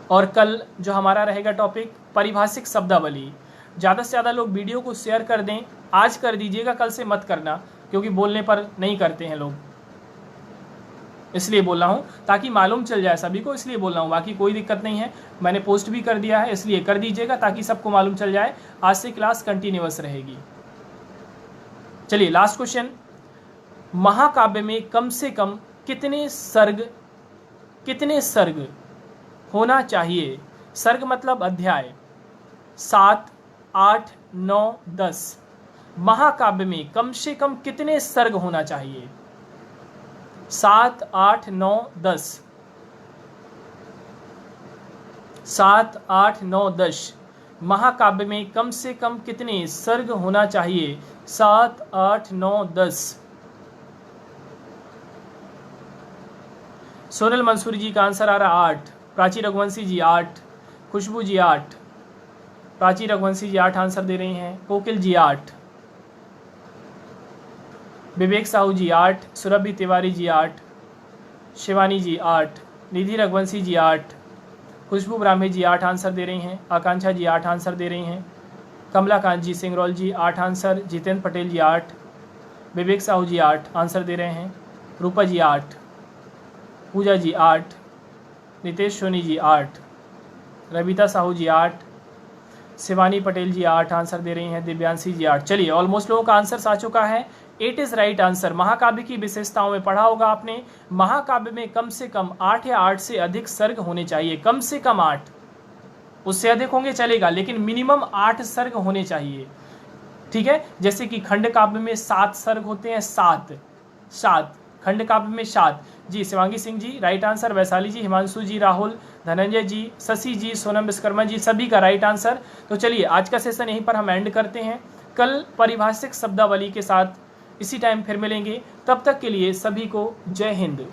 और कल जो हमारा रहेगा टॉपिक परिभाषिक शब्दावली। ज़्यादा से ज़्यादा लोग वीडियो को शेयर कर दें, आज कर दीजिएगा, कल से मत करना, क्योंकि बोलने पर नहीं करते हैं लोग, इसलिए बोल रहा हूँ, ताकि मालूम चल जाए सभी को, इसलिए बोल रहा हूँ, बाकी कोई दिक्कत नहीं है। मैंने पोस्ट भी कर दिया है, इसलिए कर दीजिएगा ताकि सबको मालूम चल जाए। आज से क्लास कंटिन्यूअस रहेगी। चलिए, लास्ट क्वेश्चन, महाकाव्य में कम से कम कितने सर्ग होना चाहिए? सर्ग मतलब अध्याय। 7, 8, 9, 10। महाकाव्य में कम से कम कितने सर्ग होना चाहिए? 7, 8, 9, 10। 7, 8, 9, 10। महाकाव्य में कम से कम कितने सर्ग होना चाहिए? 7, 8, 9, 10। सोनल मंसूरी जी का आंसर आ रहा 8, प्राची रघुवंशी जी 8, खुशबू जी 8, प्राची रघुवंशी जी 8 आंसर दे रही हैं, कोकिल जी 8, विवेक साहू जी 8, सुरभि तिवारी जी 8, शिवानी जी 8, निधि रघुवंशी जी 8, खुशबू ब्राह्मी जी 8 आंसर दे रही हैं, आकांक्षा जी 8 आंसर दे रही हैं, कमलाकांत जी सिंगरौल जी 8 आंसर, जितेंद्र पटेल जी 8, विवेक साहू जी 8 आंसर दे रहे हैं, रूपा जी 8, पूजा जी 8, नितेश सोनी जी 8, रविता साहू जी 8, शिवानी पटेल जी 8 आंसर दे रही हैं, दिव्यांशी जी 8। चलिए, ऑलमोस्ट लोगों का आंसर आ चुका है। 8 इज राइट आंसर। महाकाव्य की विशेषताओं में पढ़ा होगा आपने, महाकाव्य में कम से कम 8 या 8 से अधिक सर्ग होने चाहिए, कम से कम 8, उससे अधिक होंगे चलेगा, लेकिन मिनिमम 8 सर्ग होने चाहिए, ठीक है। जैसे कि खंड काव्य में 7 सर्ग होते हैं, 7 खंड काव्य में 7। जी शिवांगी सिंह जी राइट आंसर, वैशाली जी, हिमांशु जी, राहुल, धनंजय जी, शशि जी, सोनम विश्वकर्मा जी, सभी का राइट आंसर। तो चलिए, आज का सेशन यहीं पर हम एंड करते हैं। कल परिभाषिक शब्दावली के साथ इसी टाइम फिर मिलेंगे। तब तक के लिए सभी को जय हिंद।